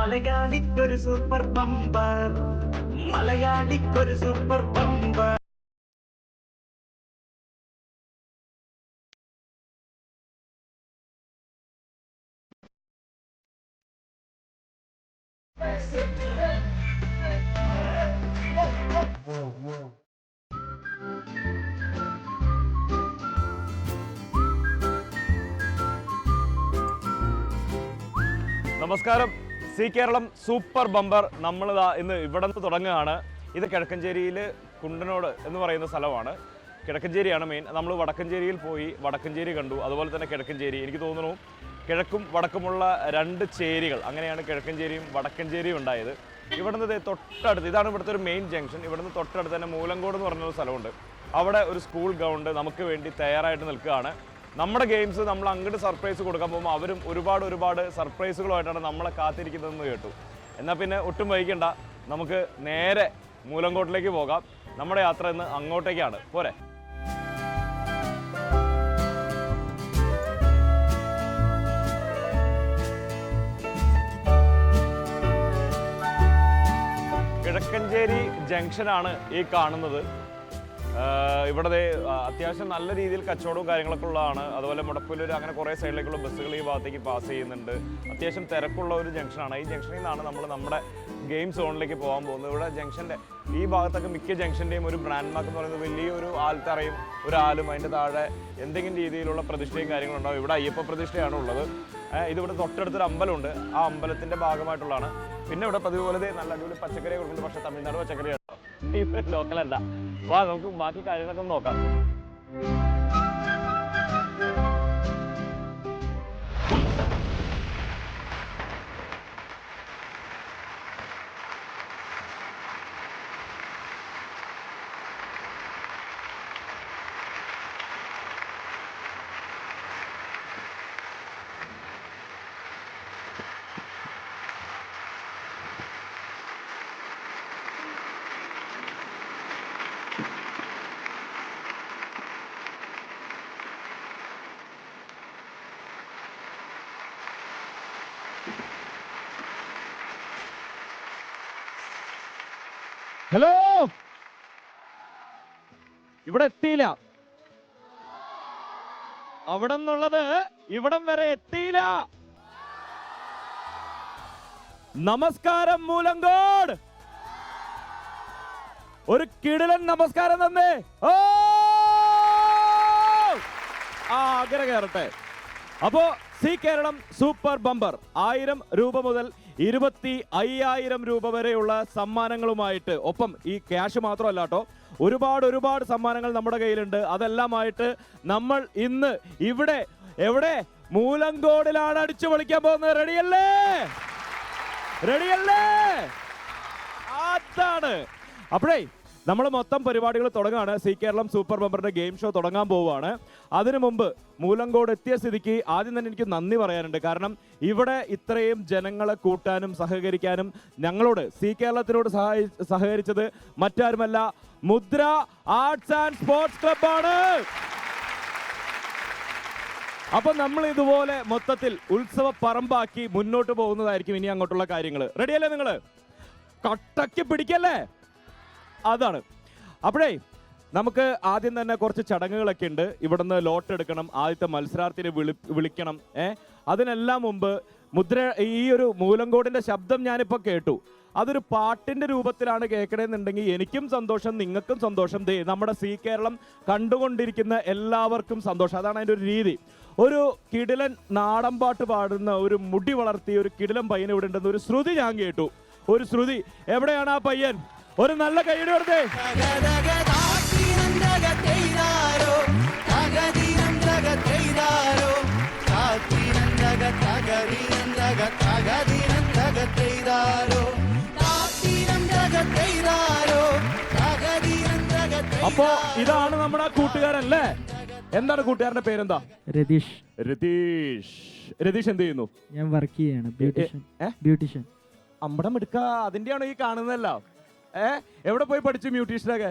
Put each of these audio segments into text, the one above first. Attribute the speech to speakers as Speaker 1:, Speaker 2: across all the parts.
Speaker 1: മലയാളിക്കൊരു super bumper, മലയാളിക്കൊരു super bumper.
Speaker 2: നമസ്കാരം. C Keralam super bumper നമ്മളിതാ ഇന്ന് ഇവിടെ നിന്ന് തുടങ്ങുകയാണ്. ഇത് കിഴക്കഞ്ചേരിയിൽ കുണ്ടനോട് എന്ന് പറയുന്ന സ്ഥലമാണ്. കിഴക്കഞ്ചേരിയാണ് മെയിൻ. നമ്മൾ വടക്കഞ്ചേരിയിൽ പോയി വടക്കഞ്ചേരി കണ്ടു, അതുപോലെ തന്നെ കിഴക്കഞ്ചേരി. എനിക്ക് തോന്നുന്നു കിഴക്കും വടക്കുമുള്ള രണ്ട് ചേരികൾ, അങ്ങനെയാണ് കിഴക്കഞ്ചേരിയും വടക്കഞ്ചേരിയും ഉണ്ടായത്. ഇവിടുന്ന് തൊട്ടടുത്ത്, ഇതാണ് ഇവിടുത്തെ ഒരു മെയിൻ ജംഗ്ഷൻ. ഇവിടുന്ന് തൊട്ടടുത്ത് തന്നെ മൂലങ്കോട് എന്ന് പറഞ്ഞൊരു സ്ഥലമുണ്ട്. അവിടെ ഒരു സ്കൂൾ ഗ്രൗണ്ട് നമുക്ക് വേണ്ടി തയ്യാറായിട്ട് നിൽക്കുകയാണ്. നമ്മുടെ ഗെയിംസ് നമ്മൾ അങ്ങോട്ട് സർപ്രൈസ് കൊടുക്കാൻ പോകുമ്പോൾ അവരും ഒരുപാട് സർപ്രൈസുകളുമായിട്ടാണ് നമ്മളെ കാത്തിരിക്കുന്നതെന്ന് കേട്ടു. എന്നാൽ പിന്നെ ഒട്ടും വൈകണ്ട, നമുക്ക് നേരെ മൂലങ്കോട്ടിലേക്ക് പോകാം. നമ്മുടെ യാത്ര ഇന്ന് അങ്ങോട്ടേക്കാണ്. പോരെ. കിഴക്കഞ്ചേരി ജംഗ്ഷനാണ് ഈ കാണുന്നത്. ഇവിടെ അത്യാവശ്യം നല്ല രീതിയിൽ കച്ചവടവും കാര്യങ്ങളൊക്കെ ഉള്ളതാണ്. അതുപോലെ മുടപ്പുലൂർ അങ്ങനെ കുറേ സൈഡിലേക്കുള്ള ബസ്സുകൾ ഈ ഭാഗത്തേക്ക് പാസ് ചെയ്യുന്നുണ്ട്. അത്യാവശ്യം തിരക്കുള്ള ഒരു ജംഗ്ഷനാണ്. ഈ ജംഗ്ഷനിൽ നിന്നാണ് നമ്മൾ നമ്മുടെ ഗെയിം സോണിലേക്ക് പോകാൻ പോകുന്നത്. ഇവിടെ ജംഗ്ഷൻ്റെ ഈ ഭാഗത്തൊക്കെ മിക്ക ജംഗ്ഷൻ്റെയും ഒരു ബ്രാൻഡ് മാർക്ക് എന്ന് പറയുന്നത് വലിയൊരു ആൽത്തറയും ഒരു ആലും അതിൻ്റെ താഴെ എന്തെങ്കിലും രീതിയിലുള്ള പ്രതിഷ്ഠയും കാര്യങ്ങളുണ്ടാവും. ഇവിടെ അയ്യപ്പ പ്രതിഷ്ഠയാണ് ഉള്ളത്. ഇതിവിടെ തൊട്ടടുത്തൊരു അമ്പലമുണ്ട്. ആ അമ്പലത്തിൻ്റെ ഭാഗമായിട്ടുള്ളതാണ്. പിന്നെ ഇവിടെ പതിവ് പോലെ നല്ല അടിപൊളി പച്ചക്കറി കൊടുക്കുന്നുണ്ട്. പക്ഷേ തമിഴ്നാട് പച്ചക്കറിയാണ്, ലോക്കലല്ല. വാ നമുക്ക് ബാക്കി കാര്യങ്ങളൊക്കെ നോക്കാം. ഹലോ, ഇവിടെ എത്തിയില്ല. അവിടെ നിന്നുള്ളത് ഇവിടം വരെ എത്തിയില്ല. നമസ്കാരം മൂലങ്കോട്, ഒരു കിടിലൻ നമസ്കാരം തന്നെ. ഓ അങ്ങനെ കയറട്ടെ. അപ്പോ സി കേരളം സൂപ്പർ ബമ്പർ 1000 രൂപ മുതൽ 25,000 രൂപ വരെയുള്ള സമ്മാനങ്ങളുമായിട്ട്, ഒപ്പം ഈ ക്യാഷ് മാത്രമല്ല കേട്ടോ, ഒരുപാട് സമ്മാനങ്ങൾ നമ്മുടെ കയ്യിലുണ്ട്. അതെല്ലാമായിട്ട് നമ്മൾ ഇന്ന് ഇവിടെ എവിടെ മൂലങ്കോടിലാണ് അടിച്ചു പൊളിക്കാൻ പോകുന്നത്. റെഡിയല്ലേ? അതാണ്. അപ്പോഴേ നമ്മൾ മൊത്തം പരിപാടികൾ തുടങ്ങുകയാണ്. സി കേരളം സൂപ്പർ ബമ്പറിന്റെ ഗെയിം ഷോ തുടങ്ങാൻ പോവുകയാണ്. അതിനു മുമ്പ് മൂലങ്കോട് എത്തിയ സ്ഥിതിക്ക് ആദ്യം തന്നെ എനിക്ക് നന്ദി പറയാനുണ്ട്. കാരണം ഇവിടെ ഇത്രയും ജനങ്ങളെ കൂട്ടാനും സഹകരിക്കാനും ഞങ്ങളോട് സി കേരളത്തിനോട് സഹകരിച്ചത് മറ്റാരുമല്ല, മുദ്ര ആർട്സ് ആൻഡ് സ്പോർട്സ് ക്ലബ്ബാണ്. അപ്പൊ നമ്മൾ ഇതുപോലെ മൊത്തത്തിൽ ഉത്സവ പറമ്പാക്കി മുന്നോട്ട് പോകുന്നതായിരിക്കും ഇനി അങ്ങോട്ടുള്ള കാര്യങ്ങൾ. റെഡിയല്ലേ? നിങ്ങള് കട്ടക്ക് പിടിക്കല്ലേ? അതാണ്. അപ്പോഴേ നമുക്ക് ആദ്യം തന്നെ കുറച്ച് ചടങ്ങുകളൊക്കെ ഉണ്ട്. ഇവിടുന്ന് ലോട്ട് എടുക്കണം, ആദ്യത്തെ മത്സരാർത്ഥിനെ വിളിക്കണം. അതിനെല്ലാം മുമ്പ് മുദ്ര, ഈ ഒരു മൂലങ്കോടിന്റെ ശബ്ദം ഞാനിപ്പോൾ കേട്ടു. അതൊരു പാട്ടിന്റെ രൂപത്തിലാണ് കേൾക്കണമെന്നുണ്ടെങ്കിൽ എനിക്കും സന്തോഷം, നിങ്ങൾക്കും സന്തോഷം, നമ്മുടെ സി കേരളം കണ്ടുകൊണ്ടിരിക്കുന്ന എല്ലാവർക്കും സന്തോഷം. അതാണ് അതിൻ്റെ ഒരു രീതി. ഒരു കിടിലൻ നാടൻ പാട്ട് പാടുന്ന ഒരു മുടി വളർത്തിയ ഒരു കിടിലൻ പയ്യൻ ഇവിടെ ഉണ്ടെന്ന് ഒരു ശ്രുതി ഞാൻ കേട്ടു. ഒരു ശ്രുതി. എവിടെയാണ് ആ പയ്യൻ? ഒരു നല്ല കൈയ്യടി കൊടുത്തേ. അപ്പോ ഇതാണ് നമ്മുടെ കൂട്ടുകാരല്ലേ? എന്താണ് കൂട്ടുകാരന്റെ പേരെന്താ?
Speaker 3: രതീഷ്.
Speaker 2: രതീഷ് എന്ത് ചെയ്യുന്നു?
Speaker 3: ഞാൻ വർക്ക് ചെയ്യാണ്, ബ്യൂട്ടീഷ്യൻ.
Speaker 2: അമ്പടം എടുക്ക. അതിന്റെയാണോ ഈ കാണുന്നതല്ലോ? എവിടെ പോയി പഠിച്ചു ബ്യൂട്ടീഷ്യനൊക്കെ?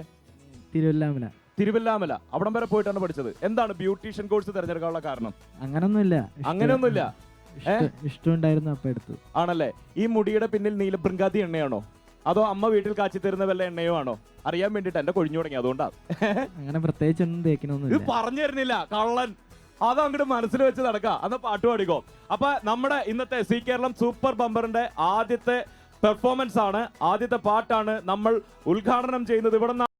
Speaker 2: തിരുവല്ലാമല. അവിടം വരെ പോയിട്ടാണ് പഠിച്ചത്. എന്താണ് ബ്യൂട്ടീഷ്യൻ കോഴ്സ് തിരഞ്ഞെടുക്കാനുള്ള കാരണം?
Speaker 3: അങ്ങനൊന്നുമില്ല. ഇഷ്ടമുണ്ടായിരുന്നു, അപ്പൊ എടുത്തു.
Speaker 2: ആണല്ലേ? ഈ മുടിയുടെ പിന്നിൽ നീലബൃങ്കാതി എണ്ണയാണോ അതോ അമ്മ വീട്ടിൽ കാച്ചി തരുന്ന വല്ല എണ്ണയോ ആണോ? അറിയാൻ വേണ്ടിട്ട് എന്റെ കൊഴിഞ്ഞു തുടങ്ങി, അതുകൊണ്ടാണ്.
Speaker 3: അങ്ങനെ പ്രത്യേകിച്ചൊന്നും
Speaker 2: ഇത്
Speaker 3: തേക്കണമെന്നില്ല.
Speaker 2: പറഞ്ഞു തരുന്നില്ല കള്ളൻ. അത് അങ്ങോട്ട് മനസ്സിൽ വെച്ച് നടക്കാം. അന്ന് പാട്ട് പാടിക്കോ. അപ്പൊ നമ്മുടെ ഇന്നത്തെ സി കേരളം സൂപ്പർ ബമ്പറിന്റെ ആദ്യത്തെ പെർഫോമൻസ് ആണ്, ആദ്യത്തെ പാട്ടാണ് നമ്മൾ ഉദ്ഘാടനം ചെയ്യുന്നത്. ഇവിടെ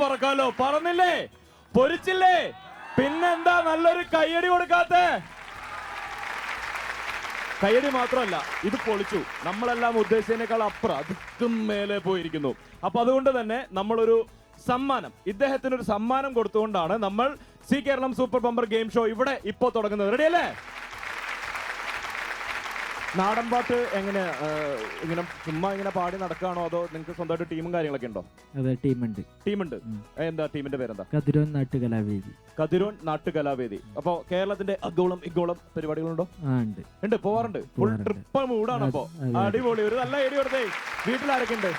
Speaker 2: പറക്കാലോ. പറന്നില്ലേ? പൊരിച്ചില്ലേ? പിന്നെന്താ നല്ലൊരു കയ്യടി കൊടുക്കാത്ത? കയ്യടി മാത്രമല്ല, ഇത് പൊളിച്ചു. നമ്മളെല്ലാം ഉദ്ദേശിച്ചതിനേക്കാൾ അപ്പുറം അതിക്കും മേലെ പോയിരിക്കുന്നു. അപ്പൊ അതുകൊണ്ട് തന്നെ നമ്മളൊരു സമ്മാനം, ഇദ്ദേഹത്തിനൊരു സമ്മാനം കൊടുത്തുകൊണ്ടാണ് നമ്മൾ Zee Keralam super bumper game show ഇവിടെ ഇപ്പോ തുടങ്ങുന്നത്. റെഡിയല്ലേ? നാടൻ പാട്ട് എങ്ങനെ ഇങ്ങനെ ചുമ്മാ ഇങ്ങനെ പാടി നടക്കുകയാണോ അതോ നിങ്ങൾക്ക് സ്വന്തമായിട്ട് ടീമും കാര്യങ്ങളൊക്കെ ഉണ്ടോ?
Speaker 3: അതെ, ടീമുണ്ട്.
Speaker 2: ടീമുണ്ട്. എന്താ ടീമിന്റെ പേരെന്താ?
Speaker 3: കതിരോൻ നാട്ടുകലാവേദി.
Speaker 2: കതിരോൻ നാട്ടുകലാവേദി. അപ്പൊ കേരളത്തിന്റെ അഗോളം ഇഗോളം പരിപാടികളുണ്ടോ? ഉണ്ട്, പോവാറുണ്ട്. ഫുൾ ട്രിപ്പ് മൂടാണ്. അപ്പൊ അടിപൊളി. ഒരു നല്ല ഐഡിയ കൊടുത്തേ. വീട്ടിലാരൊക്കെ ഉണ്ട്?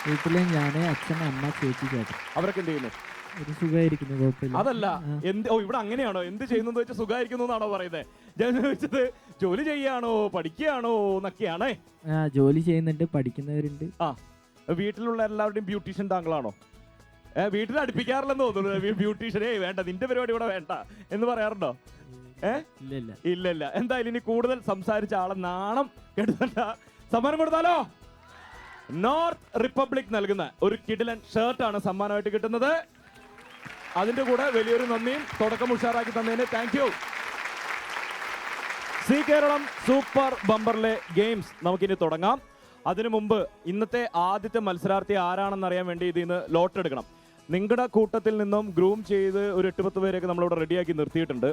Speaker 3: വീട്ടിലെ ഞാന്, അച്ഛൻ, അമ്മ, ചേച്ചി, ചേട്ടൻ.
Speaker 2: അവരൊക്കെ എന്ത് ചെയ്യുന്നു?
Speaker 3: ഒരു സുഖമായിരിക്കുന്നു, കുഴപ്പമില്ല.
Speaker 2: അതല്ല, ഇവിടെ അങ്ങനെയാണോ? എന്ത് ചെയ്യുന്നു വെച്ചാൽ സുഖമായിരിക്കുന്നു എന്നാണോ പറയുന്നത്? ഞാൻ ചോദിച്ചത് ജോലി ചെയ്യാണോ പഠിക്കുകയാണോ എന്നൊക്കെയാണേ.
Speaker 3: ജോലി ചെയ്യുന്നുണ്ട്, പഠിക്കുന്നവരുണ്ട്.
Speaker 2: വീട്ടിലുള്ള എല്ലാവരുടെയും ബ്യൂട്ടീഷ്യൻ താങ്കളാണോ? വീട്ടിൽ അടുപ്പിക്കാറില്ലെന്ന് തോന്നുന്നു. ബ്യൂട്ടീഷ്യനേ വേണ്ട, നിന്റെ പരിപാടി ഇവിടെ വേണ്ട എന്ന് പറയാറുണ്ടോ? ഇല്ല. എന്തായാലും ഇനി കൂടുതൽ സംസാരിച്ച ആളെ നാണം കെടുത്തണ്ട. സമ്മാനം കൊടുത്താലോ? നോർത്ത് റിപ്പബ്ലിക് നൽകുന്ന ഒരു കിടിലൻ ഷർട്ടാണ് സമ്മാനമായിട്ട് കിട്ടുന്നത്. അതിന്റെ കൂടെ വലിയൊരു നന്ദിയും തുടക്കം ഉഷാറാക്കി തന്നതിന് thank you. Zee Keralam super ബമ്പറിലെ ഗെയിംസ് നമുക്കിനി തുടങ്ങാം. അതിനു മുമ്പ് ഇന്നത്തെ ആദ്യത്തെ മത്സരാർത്ഥി ആരാണെന്ന് അറിയാൻ വേണ്ടി ഇതിൽ നിന്ന് ലോട്ട് എടുക്കണം. നിങ്ങളുടെ കൂട്ടത്തിൽ നിന്നും ഗ്രൂം ചെയ്ത് ഒരു 8-10 പേരെയൊക്കെ നമ്മളിവിടെ റെഡിയാക്കി നിർത്തിയിട്ടുണ്ട്.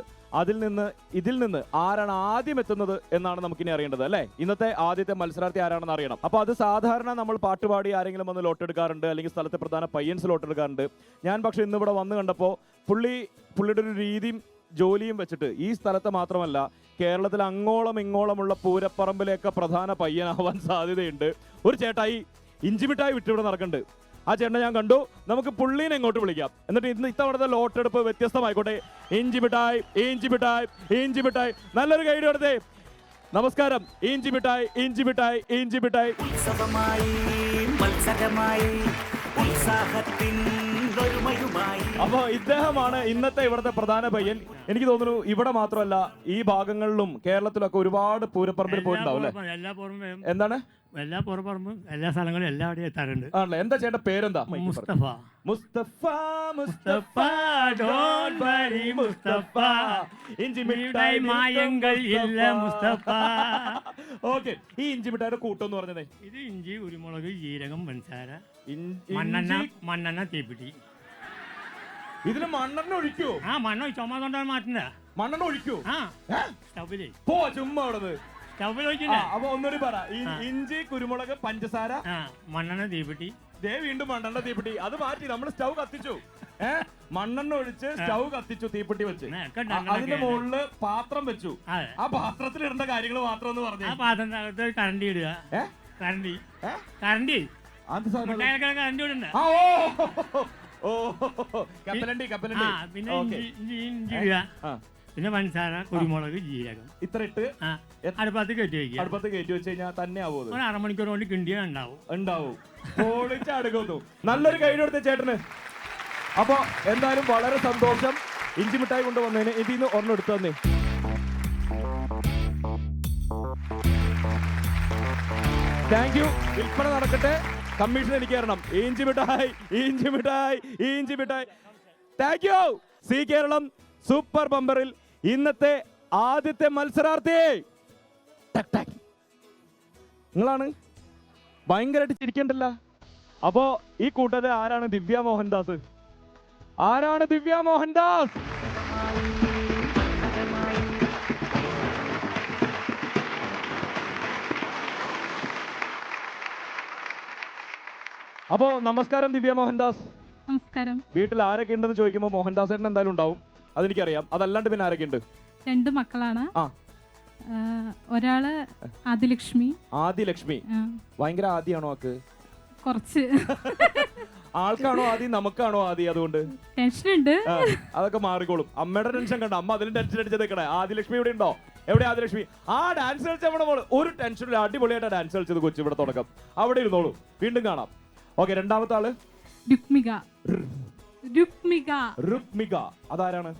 Speaker 2: ഇതിൽ നിന്ന് ആരാണ് ആദ്യം എത്തുന്നത് എന്നാണ് നമുക്കിനി അറിയേണ്ടത് അല്ലേ? ഇന്നത്തെ ആദ്യത്തെ മത്സരാർത്ഥി ആരാണെന്ന് അറിയണം. അപ്പോൾ അത് സാധാരണ നമ്മൾ പാട്ടുപാടി ആരെങ്കിലും വന്ന് ലോട്ട് എടുക്കാറുണ്ട്, അല്ലെങ്കിൽ സ്ഥലത്തെ പ്രധാന പയ്യൻസ് ലോട്ട് എടുക്കാറുണ്ട്. ഞാൻ പക്ഷേ ഇന്നിവിടെ വന്ന് കണ്ടപ്പോൾ പുള്ളിയുടെ ഒരു രീതിയും ജോലിയും വെച്ചിട്ട് ഈ സ്ഥലത്ത് മാത്രമല്ല കേരളത്തിൽ അങ്ങോളം ഇങ്ങോളമുള്ള പൂരപ്പറമ്പിലേക്ക് പ്രധാന പയ്യനാവാൻ സാധ്യതയുണ്ട്. ഒരു ചേട്ടായി ഇഞ്ചിമിഠായി വിട്ടിവിടെ നടക്കുന്നുണ്ട്. ആ ചേട്ടനെ ഞാൻ കണ്ടു. നമുക്ക് പുള്ളീനെ ഇങ്ങോട്ട് വിളിക്കാം. എന്നിട്ട് ഇത്തവണത്തെ ലോട്ടെടുപ്പ് വ്യത്യസ്തമായിക്കോട്ടെ. ഇഞ്ചിമിഠായി, ഇഞ്ചിമിഠായി, ഇഞ്ചിമിഠായി. നല്ലൊരു ഗൈഡ് കൊടുത്തേ. നമസ്കാരം. ഇഞ്ചിമിഠായി, ഇഞ്ചിമിഠായി, ഇഞ്ചിമിഠായി.
Speaker 1: ഉത്സവമായി മത്സരമായി ഉത്സാഹത്തിൻ
Speaker 2: അപ്പൊ ഇദ്ദേഹമാണ് ഇന്നത്തെ ഇവിടുത്തെ പ്രധാന പയ്യൻ. എനിക്ക് തോന്നുന്നു ഇവിടെ മാത്രമല്ല ഈ ഭാഗങ്ങളിലും കേരളത്തിലൊക്കെ ഒരുപാട് പൂരപ്പറമ്പിൽ പോയിട്ടുണ്ടാവും അല്ലേ? എന്താണ്?
Speaker 4: എല്ലാ പുറപ്പറമ്പും എല്ലാ സ്ഥലങ്ങളും എല്ലാവരുടെയും എത്താറുണ്ട്.
Speaker 2: ആണല്ലേ? എന്താ ചേട്ടൻ പേരെന്താ?
Speaker 4: മുസ്തഫ.
Speaker 2: മുസ്തഫ, മുസ്തഫ,
Speaker 4: don't worry മുസ്തഫ, ഇഞ്ചിമിഠായി മായങ്ങൾ ഇല്ല മുസ്തഫ.
Speaker 2: ഓക്കെ, ഈ ഇഞ്ചിമിഠായിയുടെ കൂട്ടം എന്ന് പറഞ്ഞതേ?
Speaker 4: ഇത് ഇഞ്ചി, കുരുമുളക്, ജീരകം, പഞ്ചസാര, മണ്ണെണ്ണ, തീപ്പിട്ടി.
Speaker 2: ഇതിന് മണ്ണെണ്ണ ഒഴിക്കോ?
Speaker 4: മണ്ണ ചുമന്നുകൊണ്ടാണ് മാറ്റുന്ന.
Speaker 2: മണ്ണെണ്ണ ഒഴിക്കോ?
Speaker 4: സ്റ്റൗവില്
Speaker 2: പോ ചുമ്മാ അവിടെ. അപ്പൊ ഒന്നൂടി പറ. ഇഞ്ചി, കുരുമുളക്, പഞ്ചസാര,
Speaker 4: മണ്ണെണ്ണ, തീപ്പിട്ടി.
Speaker 2: വീണ്ടും മണ്ണെണ്ണ, തീപ്പിട്ടി. അത് മാറ്റി നമ്മൾ സ്റ്റൗ കത്തിച്ചു. മണ്ണെണ്ണ ഒഴിച്ച് സ്റ്റൗ കത്തിച്ചു, തീപ്പിട്ടി വെച്ച് അതിന്റെ മുകളില് പാത്രം വെച്ചു. ആ പാത്രത്തിൽ ഇടേണ്ട കാര്യങ്ങൾ മാത്രം ഒന്ന് പറഞ്ഞു.
Speaker 4: ആ പാത്രത്തിനകത്ത് കറണ്ടി ഇടുക. കറണ്ടി കറണ്ടി ഇടണ്ട.
Speaker 2: കപ്പലണ്ടി.
Speaker 4: പിന്നെ ഇഞ്ചി ഇടുക. പിന്നെ പഞ്ചസാര, കുരുമുളക്, ജീരകം ഇത്ര ഇട്ട് അടുപ്പത്ത് കയറ്റി വെക്കുക.
Speaker 2: അടുപ്പത്ത് കയറ്റി വെച്ച് കഴിഞ്ഞാൽ തന്നെ ആവും.
Speaker 4: ഒരു അരമണിക്കൂർ കൊണ്ട് കിണ്ടിയ ഉണ്ടാവും.
Speaker 2: പൊളിച്ചടുക്കുന്നു. നല്ലൊരു കൈ കൊടുത്ത ചേട്ടന്. അപ്പൊ എന്തായാലും വളരെ സന്തോഷം ഇഞ്ചി മിഠായി കൊണ്ടുവന്നതിന്. ഇതിന്ന് ഒരെണ്ണം എടുത്തു തന്നേ. Thank you. വിൽപ്പന നടക്കട്ടെ. കമ്മീഷൻ എനിക്ക് തരണം. ഇഞ്ചി മിഠായി, ഇഞ്ചി മിഠായി, ഇഞ്ചി മിഠായി. Thank you. Zee Keralam super ബമ്പറിൽ ഇന്നത്തെ ആദ്യത്തെ മത്സരാർത്ഥി നിങ്ങളാണ്. ഭയങ്കരമായിട്ട് ചിരിക്കണ്ടല്ല. അപ്പോ ഈ കൂട്ടത്തിൽ ആരാണ്? ദിവ്യ മോഹൻദാസ്. ആരാണ് ദിവ്യ മോഹൻദാസ്? അപ്പോ നമസ്കാരം ദിവ്യ മോഹൻദാസ്.
Speaker 5: നമസ്കാരം.
Speaker 2: വീട്ടിൽ ആരൊക്കെ ഉണ്ടെന്ന് ചോദിക്കുമ്പോൾ മോഹൻദാസ് ചേട്ടൻ എന്തായാലും ഉണ്ടാവും, അതെനിക്കറിയാം. അതല്ലാണ്ട് പിന്നെ ആരൊക്കെ ഉണ്ട്?
Speaker 5: 2 മക്കളാണ്. ഒരാള് ആദിലക്ഷ്മി.
Speaker 2: ആദിലക്ഷ്മി ഭയങ്കര ആദിയാണോ? ആക്ക്
Speaker 5: കുറച്ച്.
Speaker 2: ആൾക്കാണോ ആദി, നമുക്കാണോ ആദി? അതുകൊണ്ട്
Speaker 5: ടെൻഷൻ ഉണ്ട്.
Speaker 2: അതൊക്കെ മാറിക്കോളും. അമ്മയുടെ ടെൻഷൻ കണ്ട അമ്മ അതിലും ടെൻഷൻ അടിച്ച് നിൽക്കണേ. ആദിലക്ഷ്മി ഇവിടെ ഉണ്ടോ? എവിടെ ആദിലക്ഷ്മി? ആ ഡാൻസ് കളിച്ച നമ്മുടെ മോള്. ഒരു ടെൻഷനില്ല, അടിപൊളിയായിട്ട് ഡാൻസ് കളിച്ചത് കൊച്ചു. ഇവിടെ തുടക്കം. അവിടെ ഇരുന്നോളൂ, വീണ്ടും കാണാം. ഓക്കെ, രണ്ടാമത്തെ ആള്
Speaker 5: രുക്മിക. രുക്മിക.
Speaker 2: രുക്മിക അതാരാണ്?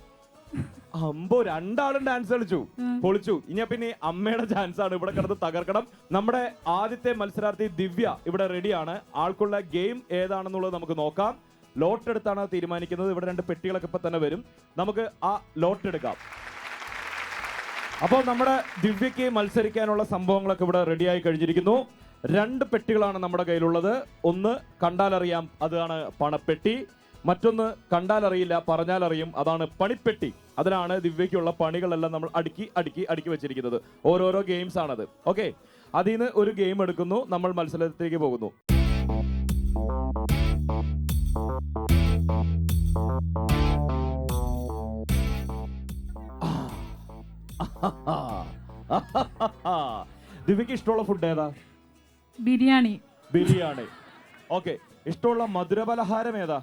Speaker 2: അമ്പോ, 2 ആളും ഡാൻസ് കളിച്ചു, പൊളിച്ചു. ഇനി പിന്നെ അമ്മയുടെ ചാൻസ് ആണ്. ഇവിടെ കിടന്ന് തകർക്കണം. നമ്മുടെ ആദ്യത്തെ മത്സരാർത്ഥി ദിവ്യ ഇവിടെ റെഡിയാണ്. ആൾക്കുള്ള ഗെയിം ഏതാണെന്നുള്ളത് നമുക്ക് നോക്കാം. ലോട്ട് എടുത്താണ് തീരുമാനിക്കുന്നത്. ഇവിടെ 2 പെട്ടികളൊക്കെ ഇപ്പൊ തന്നെ വരും. നമുക്ക് ആ ലോട്ട് എടുക്കാം. അപ്പോൾ നമ്മുടെ ദിവ്യക്ക് മത്സരിക്കാനുള്ള സംഭവങ്ങളൊക്കെ ഇവിടെ റെഡിയായി കഴിഞ്ഞിരിക്കുന്നു. 2 പെട്ടികളാണ് നമ്മുടെ കയ്യിലുള്ളത്. ഒന്ന് കണ്ടാലറിയാം, അതാണ് പണപ്പെട്ടി. മറ്റൊന്ന് കണ്ടാലറിയില്ല, പറഞ്ഞാലറിയും, അതാണ് പണിപ്പെട്ടി. അതിലാണ് ദിവ്യയ്ക്കുള്ള പണികളെല്ലാം നമ്മൾ അടുക്കി വെച്ചിരിക്കുന്നത്. ഓരോരോ ഗെയിംസ് ആണത്. ഓക്കെ, അതിൽ നിന്ന് ഒരു ഗെയിം എടുക്കുന്നു, നമ്മൾ മത്സരത്തിലേക്ക് പോകുന്നു. ദിവ്യക്ക് ഇഷ്ടമുള്ള ഫുഡ് ഏതാ?
Speaker 5: ബിരിയാണി.
Speaker 2: ബിരിയാണി. ഓക്കെ. ഇഷ്ടമുള്ള മധുരപലഹാരം ഏതാ?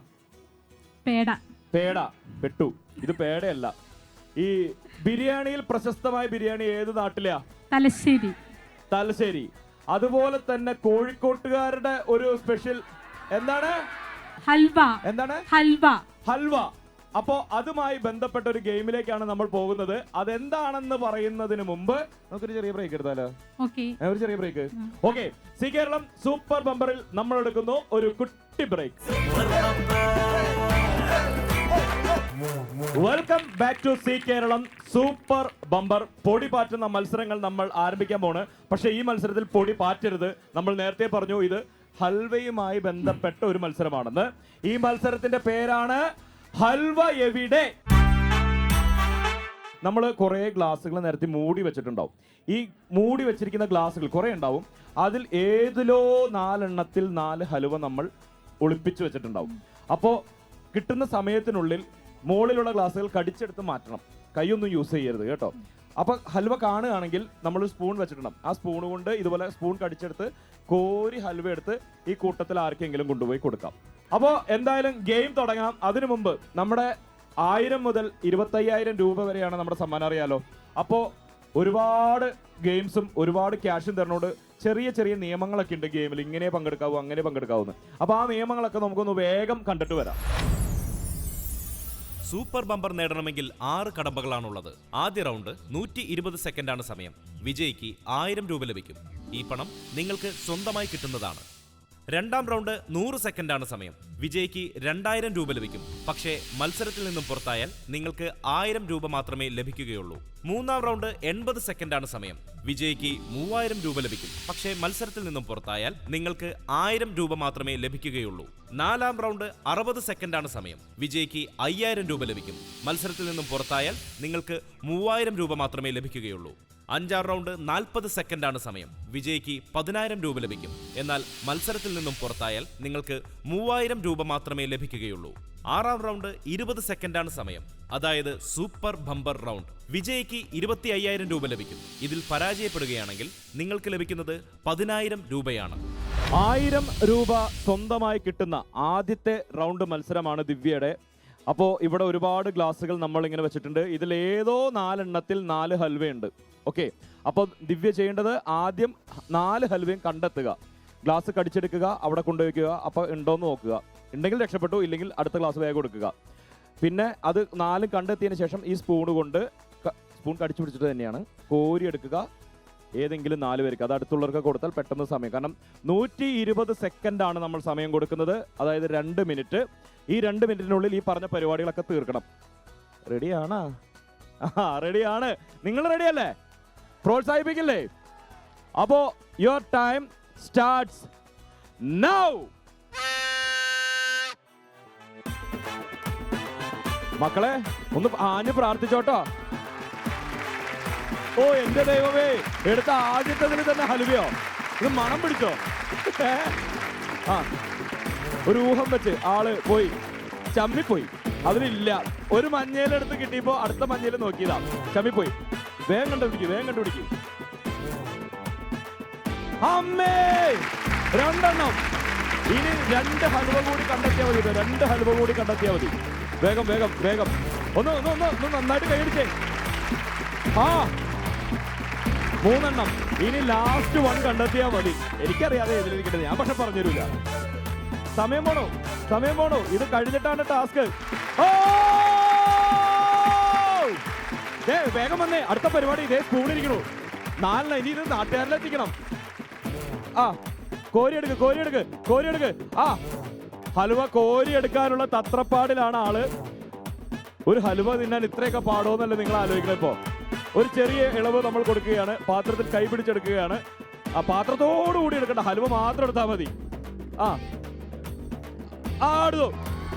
Speaker 5: പേട.
Speaker 2: പേട. പെട്ടു. ഇത് പേടയല്ല. ഈ ബിരിയാണിയിൽ പ്രശസ്തമായ ബിരിയാണി ഏത് നാട്ടിലെയാ?
Speaker 5: തലശ്ശേരി.
Speaker 2: തലശ്ശേരി. അതുപോലെ തന്നെ കോഴിക്കോട്ടുകാരുടെ ഒരു സ്പെഷ്യൽ എന്താണ്?
Speaker 5: ഹൽവ.
Speaker 2: എന്താണ്?
Speaker 5: ഹൽവ.
Speaker 2: ഹൽവ. അപ്പോ അതുമായി ബന്ധപ്പെട്ട ഒരു ഗെയിമിലേക്കാണ് നമ്മൾ പോകുന്നത്. അതെന്താണെന്ന് പറയുന്നതിന് മുമ്പ് നമുക്കൊരു ചെറിയ ബ്രേക്ക് എടുത്താലോ? ഒരു ചെറിയ break. Okay. Zee Keralam super ബമ്പറിൽ നമ്മൾ എടുക്കുന്നു ഒരു കുട്ടി break. Welcome back to C Keralam super bumper. പൊടി പാറ്റുന്ന മത്സരങ്ങൾ നമ്മൾ ആരംഭിക്കാൻ പോണ്. പക്ഷെ ഈ മത്സരത്തിൽ പൊടി പാറ്റരുത്. നമ്മൾ നേരത്തെ പറഞ്ഞു ഇത് ഹൽവയുമായി ബന്ധപ്പെട്ട ഒരു മത്സരമാണെന്ന്. ഈ മത്സരത്തിന്റെ പേരാണ് ഹൽവ എവിടെ. നമ്മൾ കുറെ ഗ്ലാസ്സുകൾ നേരത്തെ മൂടി വെച്ചിട്ടുണ്ടാവും. ഈ മൂടി വെച്ചിരിക്കുന്ന ഗ്ലാസ്സുകൾ കുറെ ഉണ്ടാവും. അതിൽ ഏതിലോ 4 എണ്ണത്തിൽ 4 ഹലുവ നമ്മൾ ഒളിപ്പിച്ചു വെച്ചിട്ടുണ്ടാവും. അപ്പോൾ കിട്ടുന്ന സമയത്തിനുള്ളിൽ മുകളിലുള്ള ഗ്ലാസ്സുകൾ കടിച്ചെടുത്ത് മാറ്റണം. കൈയൊന്നും യൂസ് ചെയ്യരുത് കേട്ടോ. അപ്പൊ ഹൽവ കാണുകയാണെങ്കിൽ നമ്മൾ സ്പൂൺ വെച്ചിട്ടുണ്ടാവും. ആ സ്പൂൺ കൊണ്ട് ഇതുപോലെ സ്പൂൺ കടിച്ചെടുത്ത് കോരി ഹൽവ എടുത്ത് ഈ കൂട്ടത്തിൽ ആർക്കെങ്കിലും കൊണ്ടുപോയി കൊടുക്കാം. അപ്പോൾ എന്തായാലും ഗെയിം തുടങ്ങാം. അതിനു മുമ്പ് നമ്മുടെ 1000 മുതൽ 25,000 രൂപ വരെയാണ് നമ്മുടെ സമ്മാനം, അറിയാലോ. അപ്പോൾ ഒരുപാട് ഗെയിംസും ഒരുപാട് ക്യാഷും തരുന്നോണ്ട് ചെറിയ ചെറിയ നിയമങ്ങളൊക്കെ ഉണ്ട് ഗെയിമിൽ. ഇങ്ങനെ പങ്കെടുക്കാവൂ, അങ്ങനെ പങ്കെടുക്കാവൂന്ന്. അപ്പോൾ ആ നിയമങ്ങളൊക്കെ നമുക്കൊന്ന് വേഗം കണ്ടിട്ട് വരാം.
Speaker 6: സൂപ്പർ ബമ്പർ നേടണമെങ്കിൽ 6 കടമ്പകളാണുള്ളത്. ആദ്യ റൗണ്ട് 120 സെക്കൻഡാണ് സമയം. വിജയിക്ക് 1000 രൂപ ലഭിക്കും. ഈ പണം നിങ്ങൾക്ക് സ്വന്തമായി കിട്ടുന്നതാണ്. രണ്ടാം റൗണ്ട് 100 സെക്കൻഡാണ് സമയം. വിജയിക്ക് 2000 രൂപ ലഭിക്കും. പക്ഷേ മത്സരത്തിൽ നിന്നും പുറത്തായാൽ നിങ്ങൾക്ക് 1000 രൂപ മാത്രമേ ലഭിക്കുകയുള്ളൂ. മൂന്നാം റൗണ്ട് 80 സെക്കൻഡാണ് സമയം. വിജയിക്ക് 3000 രൂപ ലഭിക്കും. പക്ഷേ മത്സരത്തിൽ നിന്നും പുറത്തായാൽ നിങ്ങൾക്ക് 1000 രൂപ മാത്രമേ ലഭിക്കുകയുള്ളൂ. നാലാം റൗണ്ട് 60 സെക്കൻഡാണ് സമയം. വിജയിക്ക് 5000 രൂപ ലഭിക്കും. മത്സരത്തിൽ നിന്നും പുറത്തായാൽ നിങ്ങൾക്ക് 3000 രൂപ മാത്രമേ ലഭിക്കുകയുള്ളൂ. അഞ്ചാം റൗണ്ട് 40 സെക്കൻഡാണ് സമയം. വിജയിക്ക് 10000 രൂപ ലഭിക്കും. എന്നാൽ മത്സരത്തിൽ നിന്നും പുറത്തായാൽ നിങ്ങൾക്ക് 3000 രൂപ മാത്രമേ ലഭിക്കുകയുള്ളൂ. ആറാം റൗണ്ട് 20 സെക്കൻഡാണ് സമയം. അതായത് സൂപ്പർ ബമ്പർ റൗണ്ട്. വിജയിക്ക് 25,000 രൂപ ലഭിക്കും. ഇതിൽ പരാജയപ്പെടുകയാണെങ്കിൽ നിങ്ങൾക്ക് ലഭിക്കുന്നത് 10,000 രൂപയാണ്.
Speaker 2: 1000 രൂപ സ്വന്തമായി കിട്ടുന്ന ആദ്യത്തെ റൗണ്ട് മത്സരമാണ് ദിവ്യയുടെ. അപ്പോൾ ഇവിടെ ഒരുപാട് ഗ്ലാസ്സുകൾ നമ്മൾ ഇങ്ങനെ വെച്ചിട്ടുണ്ട്. ഇതിൽ ഏതോ 4 എണ്ണത്തിൽ 4 ഹൽവയുണ്ട്. ഓക്കെ. അപ്പോൾ ദിവ്യ ചെയ്യേണ്ടത് ആദ്യം 4 ഹൽവയും കണ്ടെത്തുക. ഗ്ലാസ് കടിച്ചെടുക്കുക, അവിടെ കൊണ്ടുവയ്ക്കുക. അപ്പോൾ ഉണ്ടോയെന്ന് നോക്കുക. ഉണ്ടെങ്കിൽ രക്ഷപ്പെട്ടു, ഇല്ലെങ്കിൽ അടുത്ത ഗ്ലാസ് വേഗം കൊടുക്കുക. പിന്നെ അത് 4 കണ്ടെത്തിയതിന് ശേഷം ഈ സ്പൂൺ കൊണ്ട് സ്പൂൺ കടിച്ചു പിടിച്ചിട്ട് തന്നെയാണ് കോരി എടുക്കുക. ഏതെങ്കിലും 4 പേർക്ക്, അത് അടുത്തുള്ളവർക്ക് കൊടുത്താൽ പെട്ടെന്ന് സമയം. കാരണം 120 സെക്കൻഡാണ് നമ്മൾ സമയം കൊടുക്കുന്നത്. അതായത് 2 മിനിറ്റ്. ഈ 2 മിനിറ്റിനുള്ളിൽ ഈ പറഞ്ഞ പരിപാടികളൊക്കെ തീർക്കണം. റെഡിയാണോ? റെഡിയാണ്. നിങ്ങൾ റെഡിയല്ലേ? പ്രോത്സാഹിപ്പിക്കില്ലേ? അപ്പോ യുവർ ടൈം സ്റ്റാർട്ട്സ് നൗ. മക്കളെ ഒന്ന് ആഞ്ഞ് പ്രാർത്ഥിച്ചോട്ടോ. ഓ എന്റെ ദൈവമേ, എടുത്ത ആദ്യത്തതിന് തന്നെ ഹലുവയോ? ഇത് മണം പിടിച്ചോ? ആ ഒരു ഊഹം വെച്ച് ആള് പോയി ചമ്മിപ്പോയി. അതിലില്ല. ഒരു മഞ്ഞയിലെടുത്ത് കിട്ടിയപ്പോ അടുത്ത മഞ്ഞയിൽ നോക്കിയതാ, ചമ്മിപ്പോയി. വേഗം കണ്ടുപിടിക്കും, വേഗം കണ്ടുപിടിക്കും. അമ്മേ, 2 എണ്ണം. ഇനി 2 ഹലുവ കൂടി കണ്ടെത്തിയാൽ മതി. 2 ഹലുവ കൂടി കണ്ടെത്തിയാൽ മതി. വേഗം വേഗം വേഗം. ഒന്ന് നന്നായിട്ട് കൈയടിച്ചേ. ആ 3 എണ്ണം. ഇനി ലാസ്റ്റ് 1 കണ്ടെത്തിയാൽ മതി. എനിക്കറിയാതെ എതിരിക്കുന്നത്, ഞാൻ പക്ഷെ പറഞ്ഞുതരില്ല. സമയം പോണോ. ഇത് കഴിഞ്ഞിട്ടാണ് ടാസ്ക്. വേഗം വന്നേ, അടുത്ത പരിപാടി. ഇതേ സ്പൂണിരിക്കണു. 4 ഇനി ഇത് നാട്ടുകാരിലെത്തിക്കണം. ആ കോരിയെടുക്ക്. ആ ഹലുവ കോരിയെടുക്കാനുള്ള തത്രപ്പാടിലാണ് ആള്. ഒരു ഹലുവ തിന്നാൻ ഇത്രയൊക്കെ പാടോന്നല്ലേ നിങ്ങൾ ആലോചിക്കണം. ഇപ്പോ ഒരു ചെറിയ ഇളവ് നമ്മൾ കൊടുക്കുകയാണ്. പാത്രത്തിൽ കൈ പിടിച്ചെടുക്കുകയാണ്. ആ പാത്രത്തോടു കൂടി എടുക്കണ്ട, ഹലുവ മാത്രം എടുത്താൽ മതി. എടുത്തു.